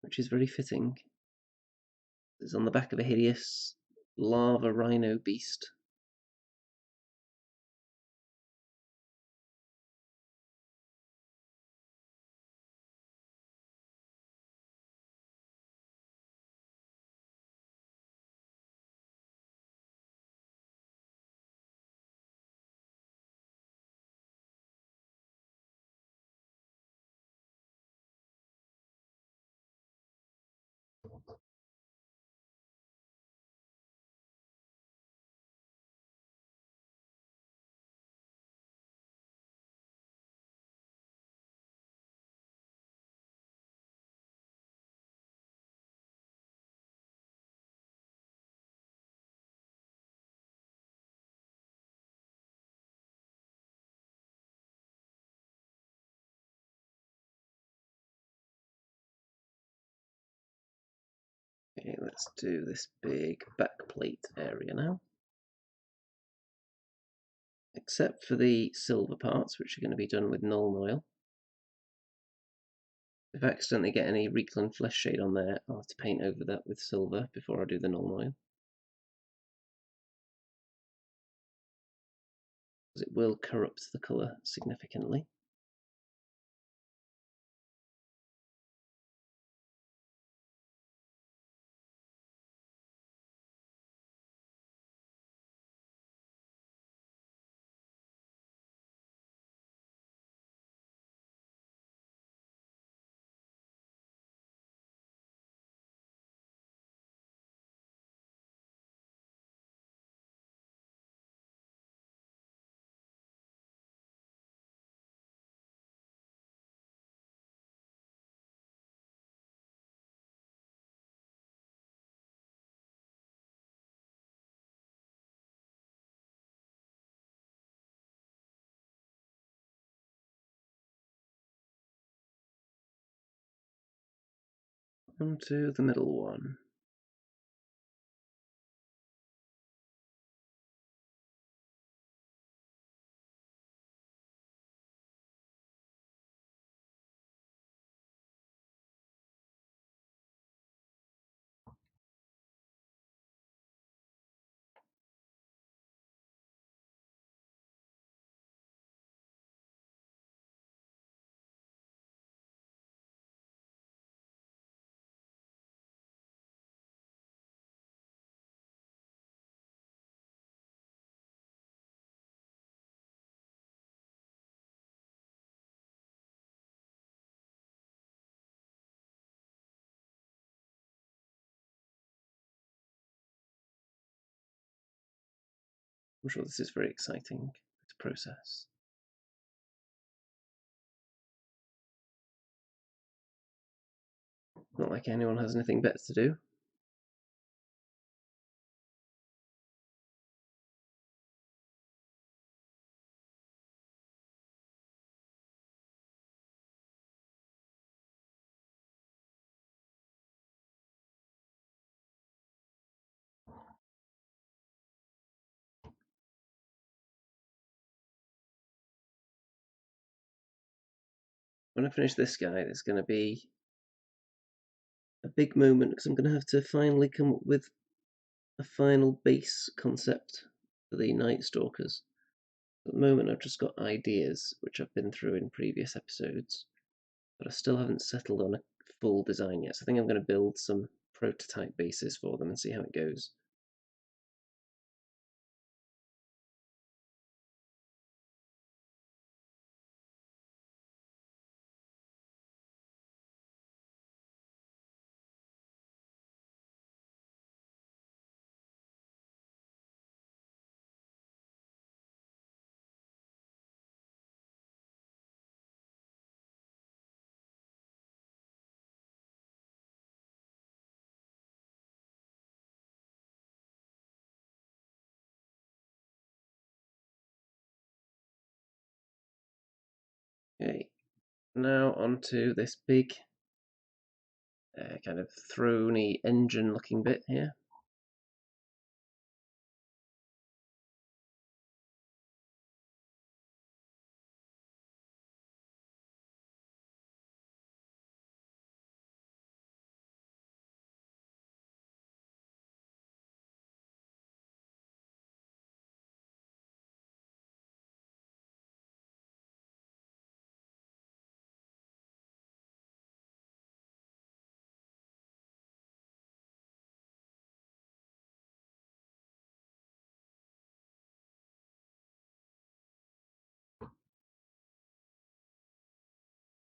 which is very fitting. It's on the back of a hideous lava rhino beast. Okay, let's do this big backplate area now. Except for the silver parts, which are going to be done with Nuln Oil. If I accidentally get any Reekland flesh shade on there, I'll have to paint over that with silver before I do the Nuln Oil. Because it will corrupt the colour significantly. Onto the middle one. I'm sure this is very exciting to process. Not like anyone has anything better to do. When I finish this guy, there's going to be a big moment because I'm going to have to finally come up with a final base concept for the Night Stalkers. At the moment, I've just got ideas which I've been through in previous episodes, but I still haven't settled on a full design yet. So I think I'm going to build some prototype bases for them and see how it goes. Okay, now onto this big kind of throny engine looking bit here.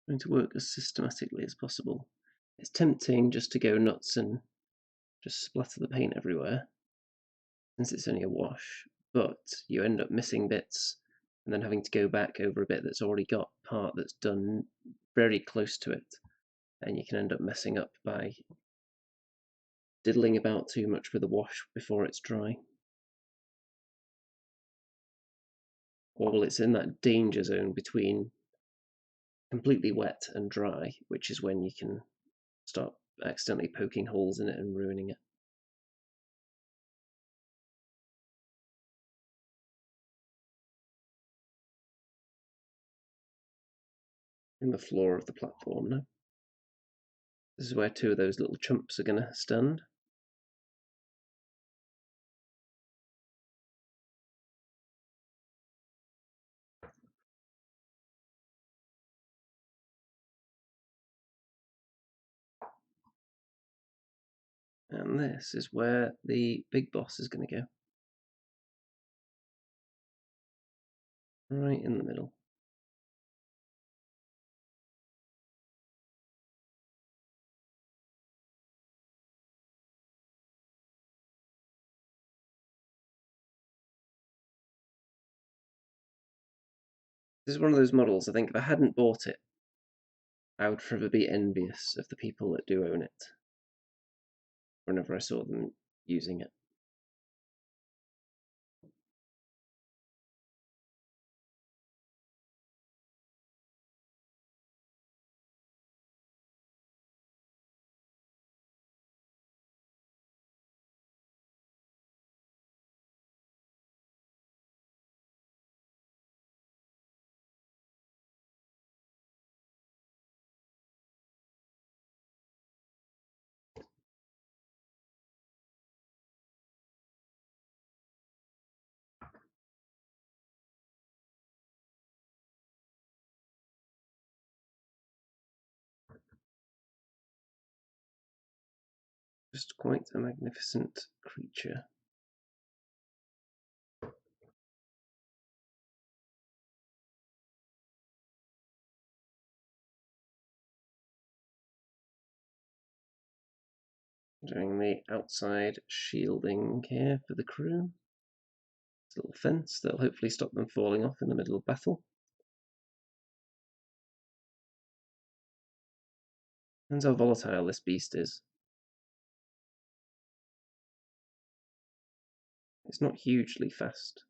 Trying to work as systematically as possible. It's tempting just to go nuts and just splatter the paint everywhere, since it's only a wash, but you end up missing bits and then having to go back over a bit that's already got part that's done very close to it, and you can end up messing up by diddling about too much with the wash before it's dry. Or well, it's in that danger zone between completely wet and dry, which is when you can start accidentally poking holes in it and ruining it. In the floor of the platform now. This is where two of those little chumps are going to stand. And this is where the big boss is going to go. Right in the middle. This is one of those models, I think if I hadn't bought it, I would forever be envious of the people that do own it whenever I saw them using it. Just quite a magnificent creature. Doing the outside shielding here for the crew. Little fence that'll hopefully stop them falling off in the middle of battle. Depends how volatile this beast is. It's not hugely fast.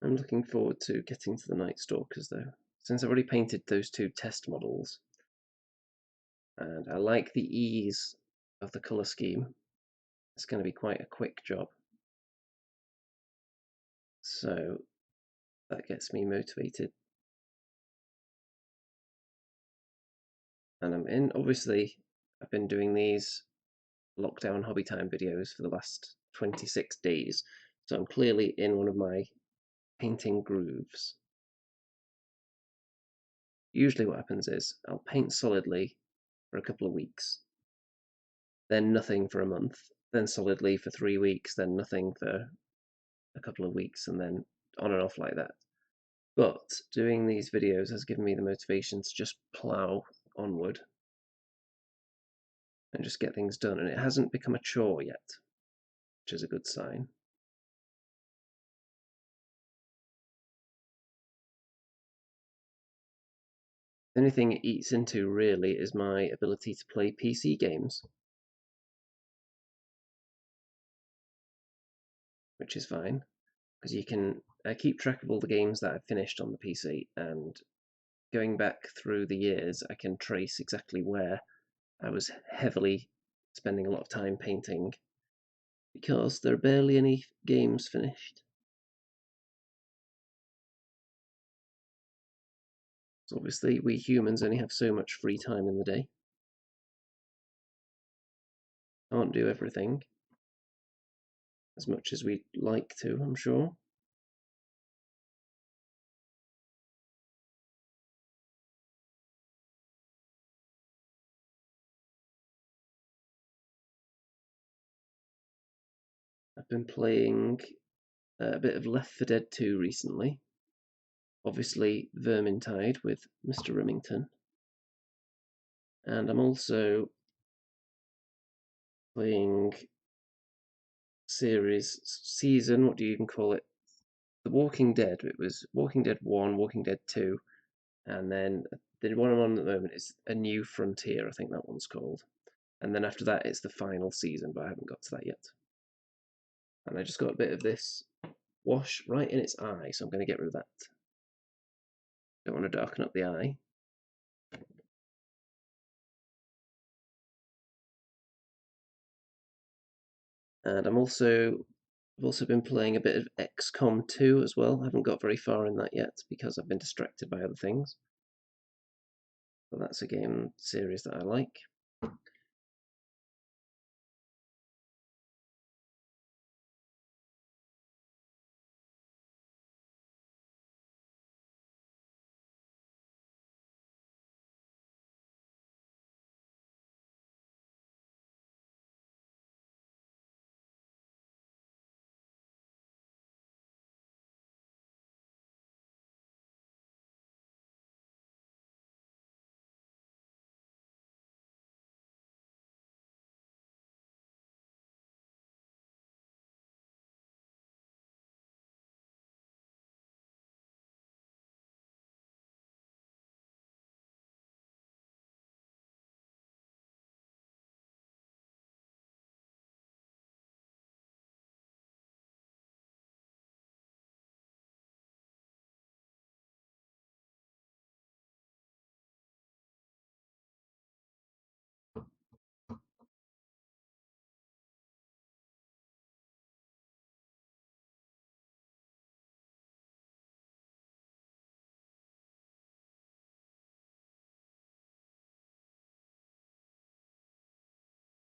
I'm looking forward to getting to the Night Stalkers though, since I've already painted those 2 test models, and I like the ease of the colour scheme. It's going to be quite a quick job. So that gets me motivated. And I'm in. Obviously, I've been doing these lockdown hobby time videos for the last 26 days, so I'm clearly in one of my painting grooves. Usually what happens is I'll paint solidly for a couple of weeks, then nothing for a month, then solidly for 3 weeks, then nothing for a couple of weeks, and then on and off like that. But doing these videos has given me the motivation to just plough onward and just get things done, and it hasn't become a chore yet, which is a good sign. The only thing it eats into really is my ability to play PC games, which is fine, because you can keep track of all the games that I've finished on the PC, and going back through the years I can trace exactly where I was heavily spending a lot of time painting, because there are barely any games finished. So obviously we humans only have so much free time in the day. Can't do everything as much as we'd like to, I'm sure. I've been playing a bit of Left 4 Dead 2 recently. Obviously Vermintide with Mr. Remington. And I'm also playing season, what do you even call it? The Walking Dead. It was Walking Dead 1, Walking Dead 2, and then the one I'm on at the moment is A New Frontier, I think that one's called. And then after that it's the final season, but I haven't got to that yet. And I just got a bit of this wash right in its eye, so I'm going to get rid of that. Don't want to darken up the eye. And I've also been playing a bit of XCOM 2 as well. I haven't got very far in that yet because I've been distracted by other things. But that's a game series that I like.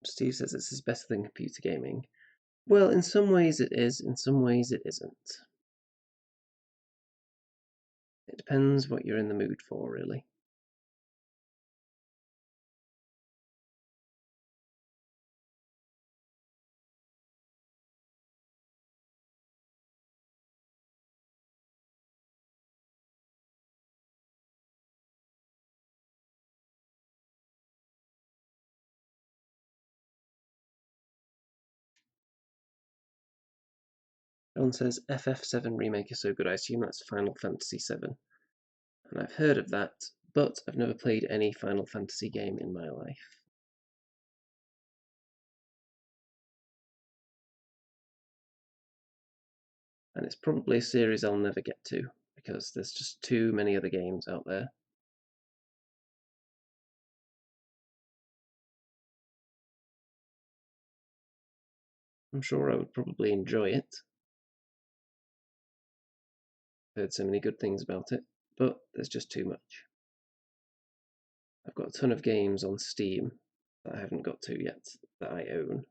Steve says this is better than computer gaming. Well, in some ways it is, in some ways it isn't. It depends what you're in the mood for, really. John says FF7 remake is so good, I assume that's Final Fantasy VII. And I've heard of that, but I've never played any Final Fantasy game in my life. And it's probably a series I'll never get to, because there's just too many other games out there. I'm sure I would probably enjoy it. I've heard so many good things about it, but there's just too much. I've got a ton of games on Steam that I haven't got to yet, that I own.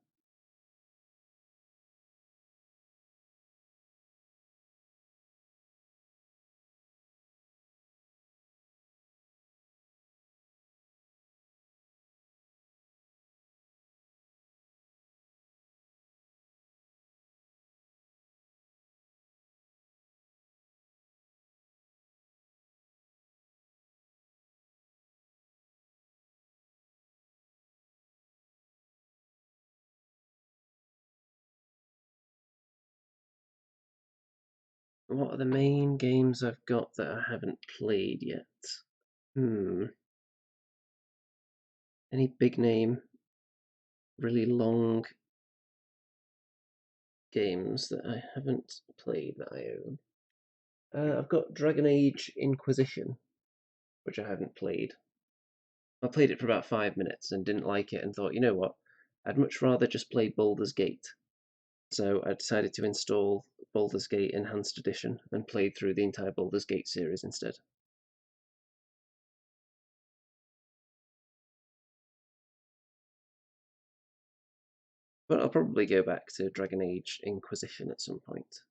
What are the main games I've got that I haven't played yet? Any big name, really long games that I haven't played that I own? I've got Dragon Age Inquisition, which I haven't played. I played it for about 5 minutes and didn't like it and thought, you know what, I'd much rather just play Baldur's Gate. So I decided to install Baldur's Gate Enhanced Edition and played through the entire Baldur's Gate series instead. But I'll probably go back to Dragon Age Inquisition at some point.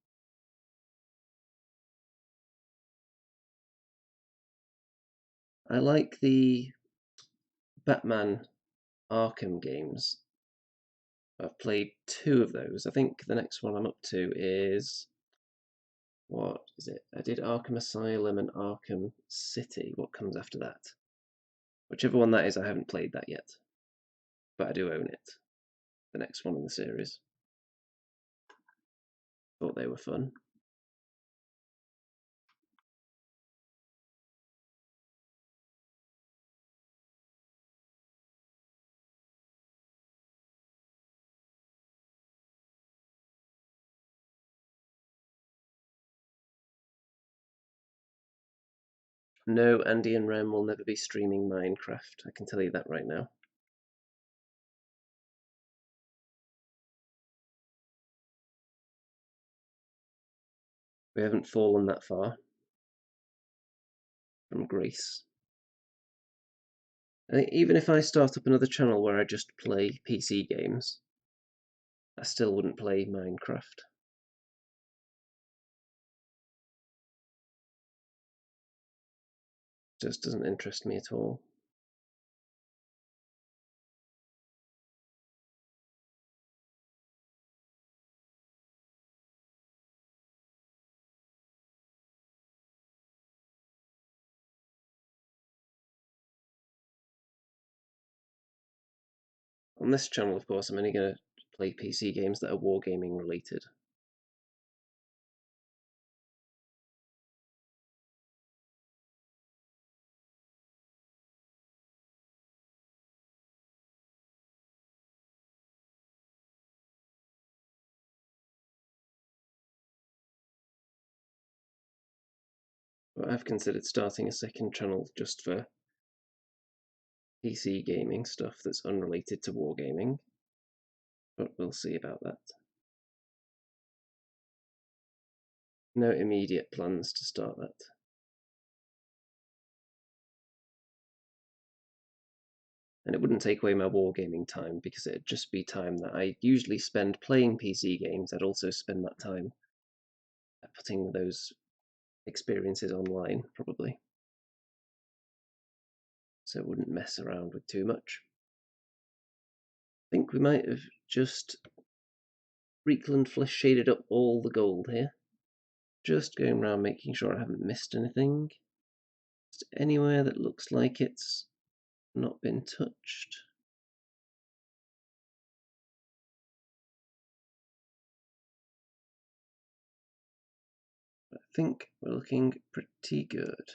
I like the Batman Arkham games. I've played 2 of those. I think the next one I'm up to is... what is it? I did Arkham Asylum and Arkham City. What comes after that? Whichever one that is, I haven't played that yet. But I do own it. The next one in the series. Thought they were fun. No, Andy and Rem will never be streaming Minecraft. I can tell you that right now. We haven't fallen that far from grace. I think even if I start up another channel where I just play PC games, I still wouldn't play Minecraft. It just doesn't interest me at all. On this channel, of course, I'm only going to play PC games that are wargaming related. But I've considered starting a second channel just for PC gaming stuff that's unrelated to wargaming, but we'll see about that. No immediate plans to start that. And it wouldn't take away my wargaming time because it'd just be time that I usually spend playing PC games. I'd also spend that time putting those experiences online, probably. So it wouldn't mess around with too much. I think we might have just Reekland flesh shaded up all the gold here. Just going around making sure I haven't missed anything. Just anywhere that looks like it's not been touched. I think we're looking pretty good.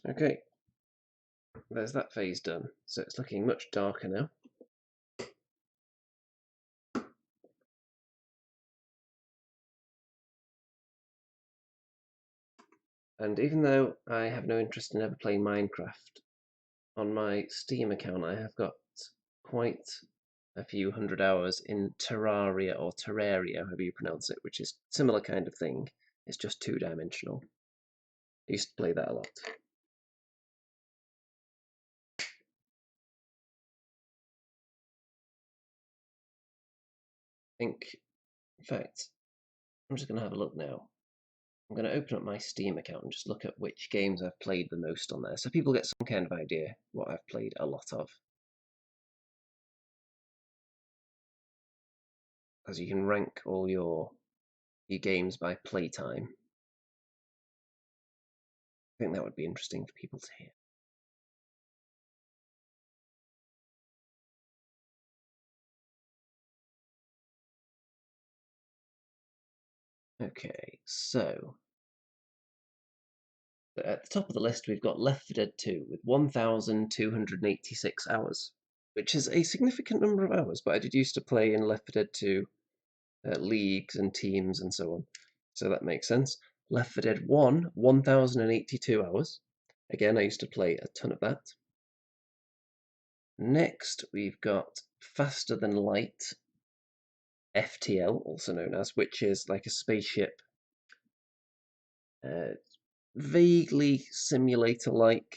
Okay, there's that phase done. So it's looking much darker now. And even though I have no interest in ever playing Minecraft, on my Steam account I have got quite a few hundred hours in Terraria or Terraria, however you pronounce it, which is a similar kind of thing. It's just two-dimensional. I used to play that a lot. I think, in fact, I'm just going to have a look now. I'm going to open up my Steam account and just look at which games I've played the most on there, so people get some kind of idea what I've played a lot of. As you can rank all your games by playtime. I think that would be interesting for people to hear. Okay, so at the top of the list we've got Left 4 Dead 2 with 1,286 hours, which is a significant number of hours, but I did used to play in Left 4 Dead 2 leagues and teams and so on, so that makes sense. Left 4 Dead 1, 1,082 hours. Again, I used to play a ton of that. Next, we've got Faster Than Light, FTL, also known as, which is like a spaceship, vaguely simulator-like.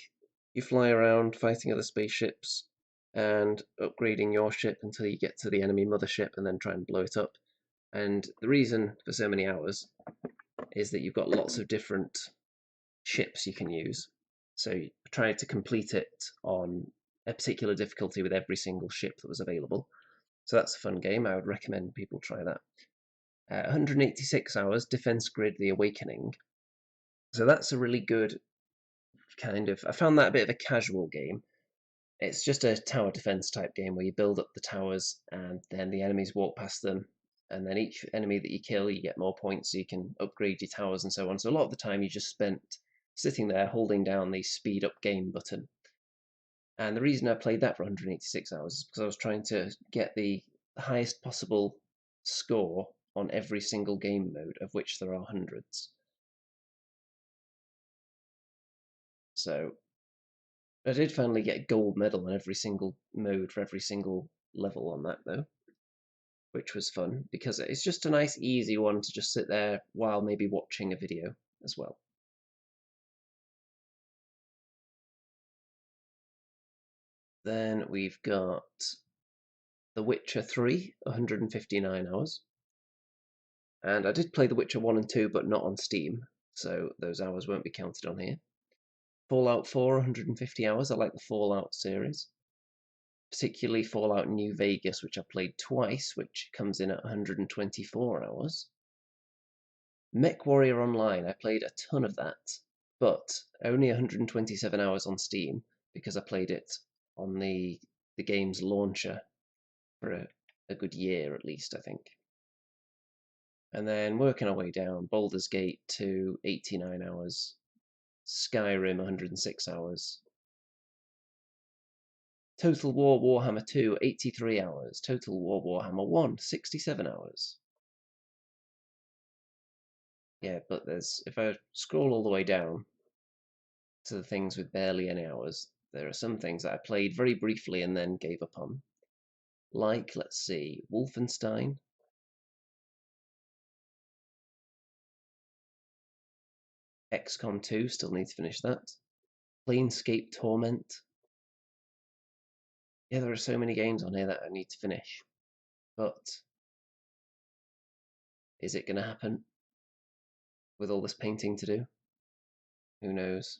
You fly around fighting other spaceships and upgrading your ship until you get to the enemy mothership and then try and blow it up. And the reason for so many hours is that you've got lots of different ships you can use. So you try to complete it on a particular difficulty with every single ship that was available. So that's a fun game. I would recommend people try that. 186 hours, Defense Grid The Awakening. So that's a really good kind of... I found that a bit of a casual game. It's just a tower defense type game where you build up the towers and then the enemies walk past them, and then each enemy that you kill you get more points so you can upgrade your towers and so on. So a lot of the time you just spent sitting there holding down the speed up game button. And the reason I played that for 186 hours is because I was trying to get the highest possible score on every single game mode, of which there are hundreds. So I did finally get a gold medal on every single mode for every single level on that though, which was fun because it's just a nice easy one to just sit there while maybe watching a video as well. Then we've got The Witcher 3, 159 hours. And I did play The Witcher 1 and 2, but not on Steam, so those hours won't be counted on here. Fallout 4, 150 hours. I like the Fallout series, particularly Fallout New Vegas, which I played twice, which comes in at 124 hours. MechWarrior Online, I played a ton of that, but only 127 hours on Steam because I played it on the game's launcher for a good year at least, I think. And then working our way down, Baldur's Gate to 89 hours, Skyrim 106 hours, Total War Warhammer 2 83 hours, Total War Warhammer 1 67 hours. Yeah, but there's, if I scroll all the way down, to the things with barely any hours. There are some things that I played very briefly and then gave up on. Like, let's see, Wolfenstein, XCOM 2, still need to finish that. Planescape Torment. Yeah, there are so many games on here that I need to finish. But is it going to happen with all this painting to do? Who knows?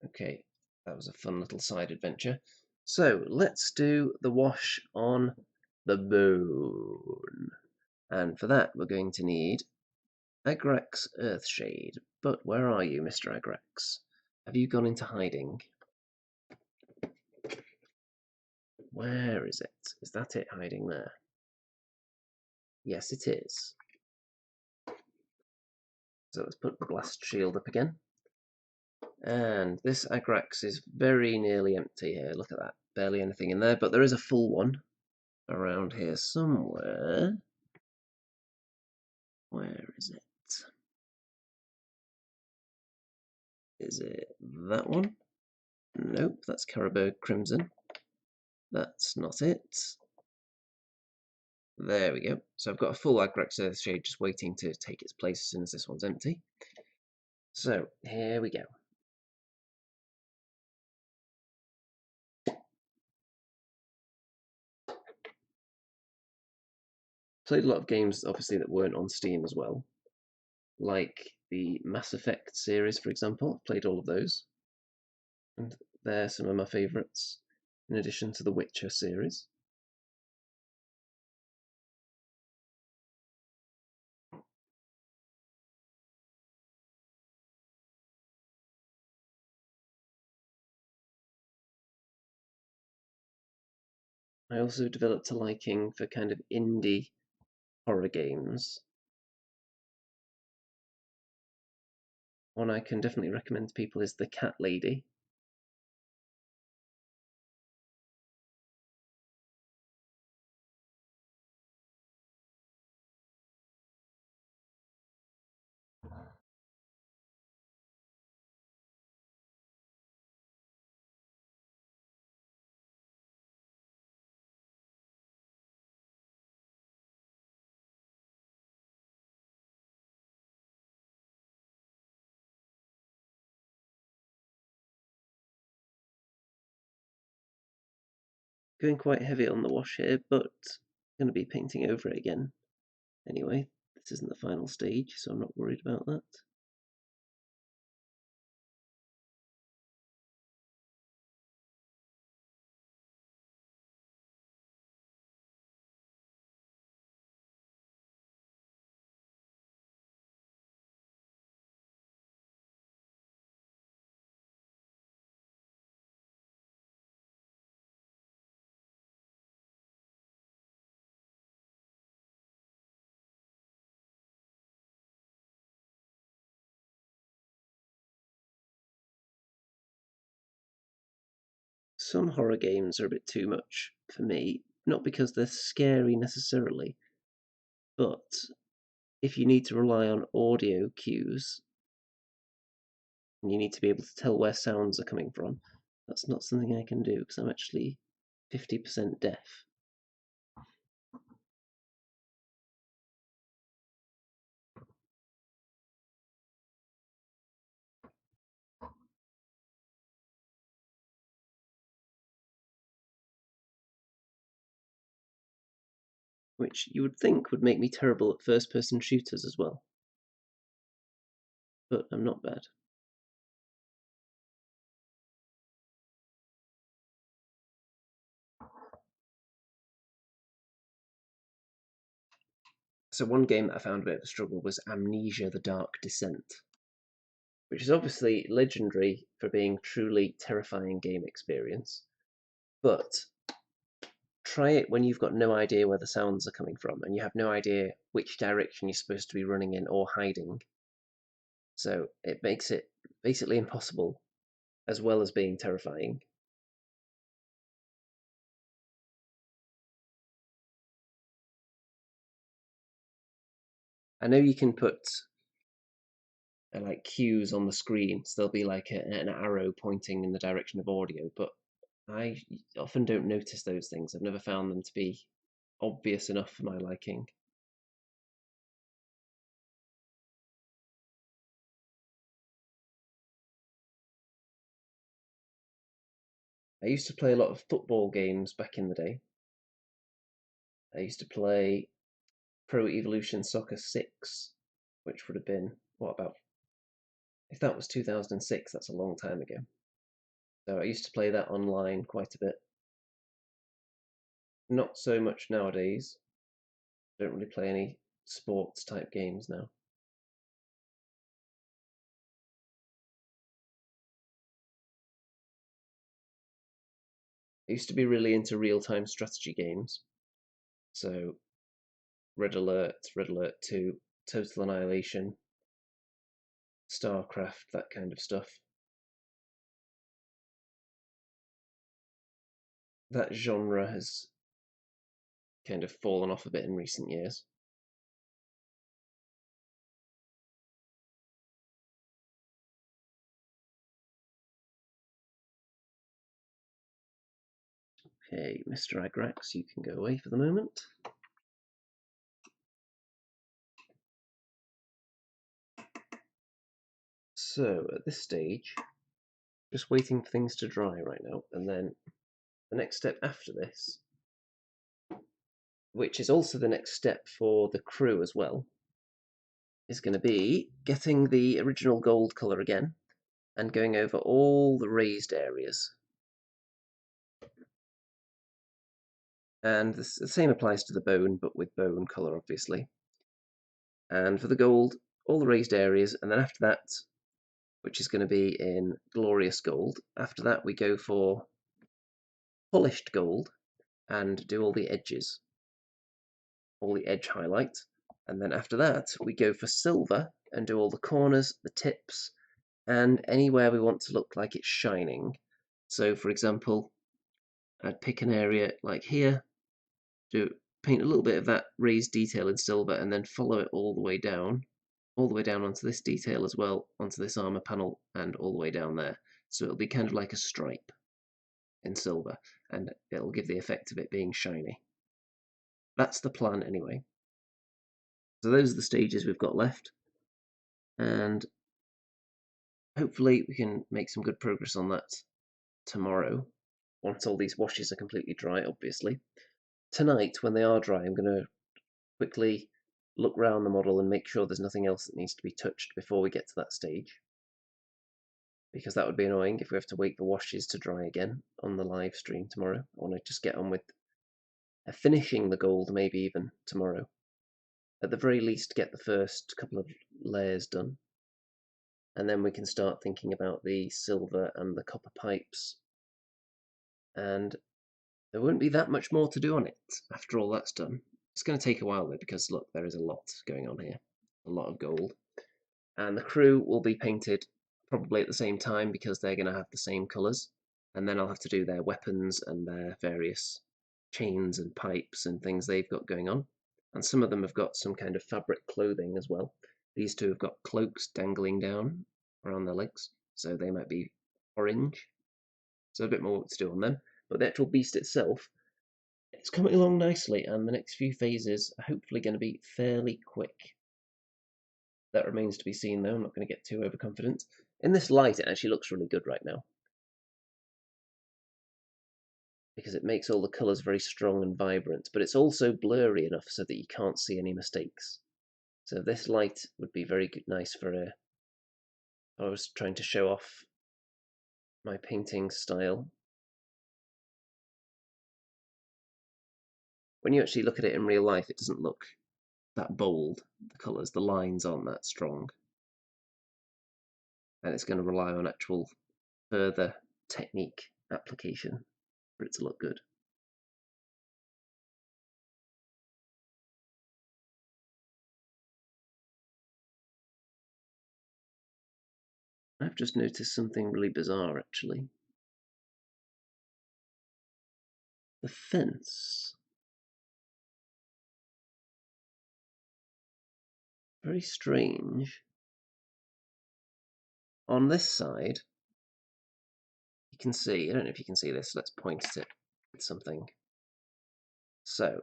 Okay, that was a fun little side adventure. So let's do the wash on the bone. And for that, we're going to need Agrax Earthshade. But where are you, Mr. Agrax? Have you gone into hiding? Where is it? Is that it hiding there? Yes, it is. So let's put the blast shield up again. And this Agrax is very nearly empty here. Look at that. Barely anything in there, but there is a full one around here somewhere. Where is it? Is it that one? Nope, that's Carroburg Crimson. That's not it. There we go. So I've got a full Agrax Earthshade just waiting to take its place as soon as this one's empty. So here we go. Played a lot of games, obviously, that weren't on Steam as well, like the Mass Effect series, for example. I've played all of those, and they're some of my favourites, in addition to the Witcher series. I also developed a liking for kind of indie horror games. One I can definitely recommend to people is The Cat Lady. Going quite heavy on the wash here, but going to be painting over it again. Anyway, this isn't the final stage, so I'm not worried about that. Some horror games are a bit too much for me, not because they're scary necessarily, but if you need to rely on audio cues and you need to be able to tell where sounds are coming from, that's not something I can do because I'm actually 50% deaf. Which you would think would make me terrible at first-person shooters as well. But I'm not bad. So one game that I found a bit of a struggle was Amnesia: The Dark Descent, which is obviously legendary for being truly terrifying game experience, but try it when you've got no idea where the sounds are coming from and you have no idea which direction you're supposed to be running in or hiding. So it makes it basically impossible, as well as being terrifying. I know you can put like cues on the screen. So there'll be like an arrow pointing in the direction of audio, but I often don't notice those things. I've never found them to be obvious enough for my liking. I used to play a lot of football games back in the day. I used to play Pro Evolution Soccer 6, which would have been, what about, if that was 2006, that's a long time ago. So I used to play that online quite a bit. Not so much nowadays. Don't really play any sports type games now. I used to be really into real-time strategy games. So Red Alert, Red Alert 2, Total Annihilation, StarCraft, that kind of stuff. That genre has kind of fallen off a bit in recent years. Okay, Mr. Agrax, you can go away for the moment. So at this stage, just waiting for things to dry right now, and then the next step after this, which is also the next step for the crew as well, is going to be getting the original gold colour again and going over all the raised areas. And the same applies to the bone, but with bone colour, obviously. And for the gold, all the raised areas, and then after that, which is going to be in glorious gold, after that we go for polished gold and do all the edges, all the edge highlight. And then after that, we go for silver and do all the corners, the tips, and anywhere we want to look like it's shining. So, for example, I'd pick an area like here, paint a little bit of that raised detail in silver, and then follow it all the way down onto this detail as well, onto this armor panel, and all the way down there. So it'll be kind of like a stripe in silver, and it'll give the effect of it being shiny. That's the plan anyway. So those are the stages we've got left, and hopefully we can make some good progress on that tomorrow, once all these washes are completely dry, obviously. Tonight, when they are dry, I'm going to quickly look round the model and make sure there's nothing else that needs to be touched before we get to that stage, because that would be annoying if we have to wait for washes to dry again on the live stream tomorrow. I want to just get on with finishing the gold, maybe even tomorrow. At the very least, get the first couple of layers done, and then we can start thinking about the silver and the copper pipes, and there won't be that much more to do on it after all that's done. It's going to take a while though, because look, there is a lot going on here, a lot of gold. And the crew will be painted probably at the same time because they're going to have the same colours, and then I'll have to do their weapons and their various chains and pipes and things they've got going on. And some of them have got some kind of fabric clothing as well. These two have got cloaks dangling down around their legs, so they might be orange. So a bit more to do on them. But the actual beast itself, it's coming along nicely, and the next few phases are hopefully going to be fairly quick. That remains to be seen though, I'm not going to get too overconfident. In this light it actually looks really good right now, because it makes all the colours very strong and vibrant, but it's also blurry enough so that you can't see any mistakes. So this light would be very good, nice for if I was trying to show off my painting style. When you actually look at it in real life, it doesn't look that bold. The colours, the lines aren't that strong. And it's going to rely on actual further technique application for it to look good. I've just noticed something really bizarre actually. The fence. Very strange. On this side, you can see, I don't know if you can see this, let's point at it with something. So,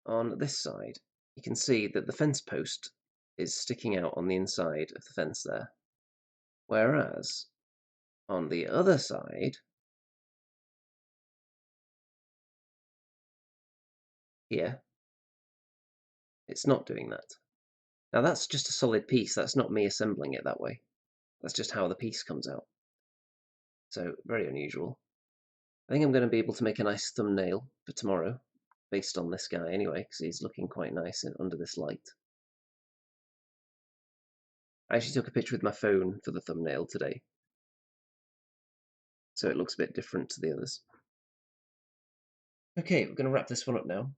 on this side, you can see that the fence post is sticking out on the inside of the fence there. Whereas, on the other side, here, it's not doing that. Now that's just a solid piece, that's not me assembling it that way. That's just how the piece comes out. So, very unusual. I think I'm going to be able to make a nice thumbnail for tomorrow, based on this guy anyway, because he's looking quite nice under this light. I actually took a picture with my phone for the thumbnail today, so it looks a bit different to the others. Okay, we're going to wrap this one up now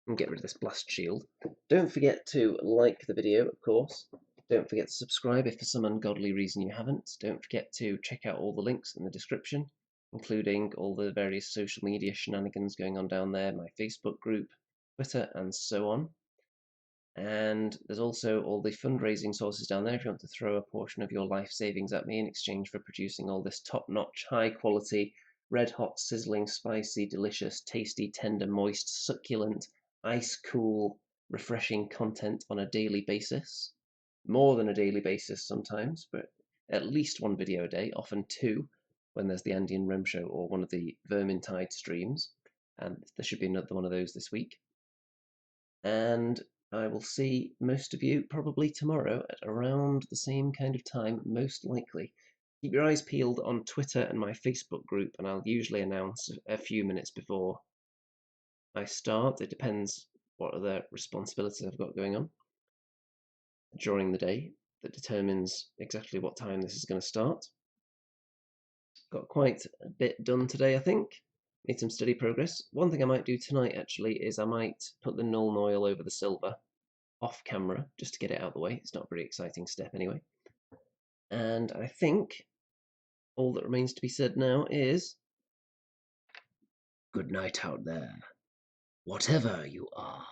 and get rid of this blast shield. Don't forget to like the video, of course. Don't forget to subscribe if for some ungodly reason you haven't. Don't forget to check out all the links in the description, including all the various social media shenanigans going on down there, my Facebook group, Twitter, and so on. And there's also all the fundraising sources down there if you want to throw a portion of your life savings at me in exchange for producing all this top-notch, high-quality, red-hot, sizzling, spicy, delicious, tasty, tender, moist, succulent, ice-cool, refreshing content on a daily basis. More than a daily basis sometimes, but at least one video a day, often two, when there's the Andy and Rem show or one of the Vermintide streams. And there should be another one of those this week. And I will see most of you probably tomorrow at around the same kind of time, most likely. Keep your eyes peeled on Twitter and my Facebook group, and I'll usually announce a few minutes before I start. It depends what other responsibilities I've got going on during the day that determines exactly what time this is going to start. Got quite a bit done today, I think. Made some steady progress. One thing I might do tonight, actually, is I might put the Nuln Oil over the silver off camera, just to get it out of the way. It's not a very exciting step anyway. And I think all that remains to be said now is good night out there, whatever you are.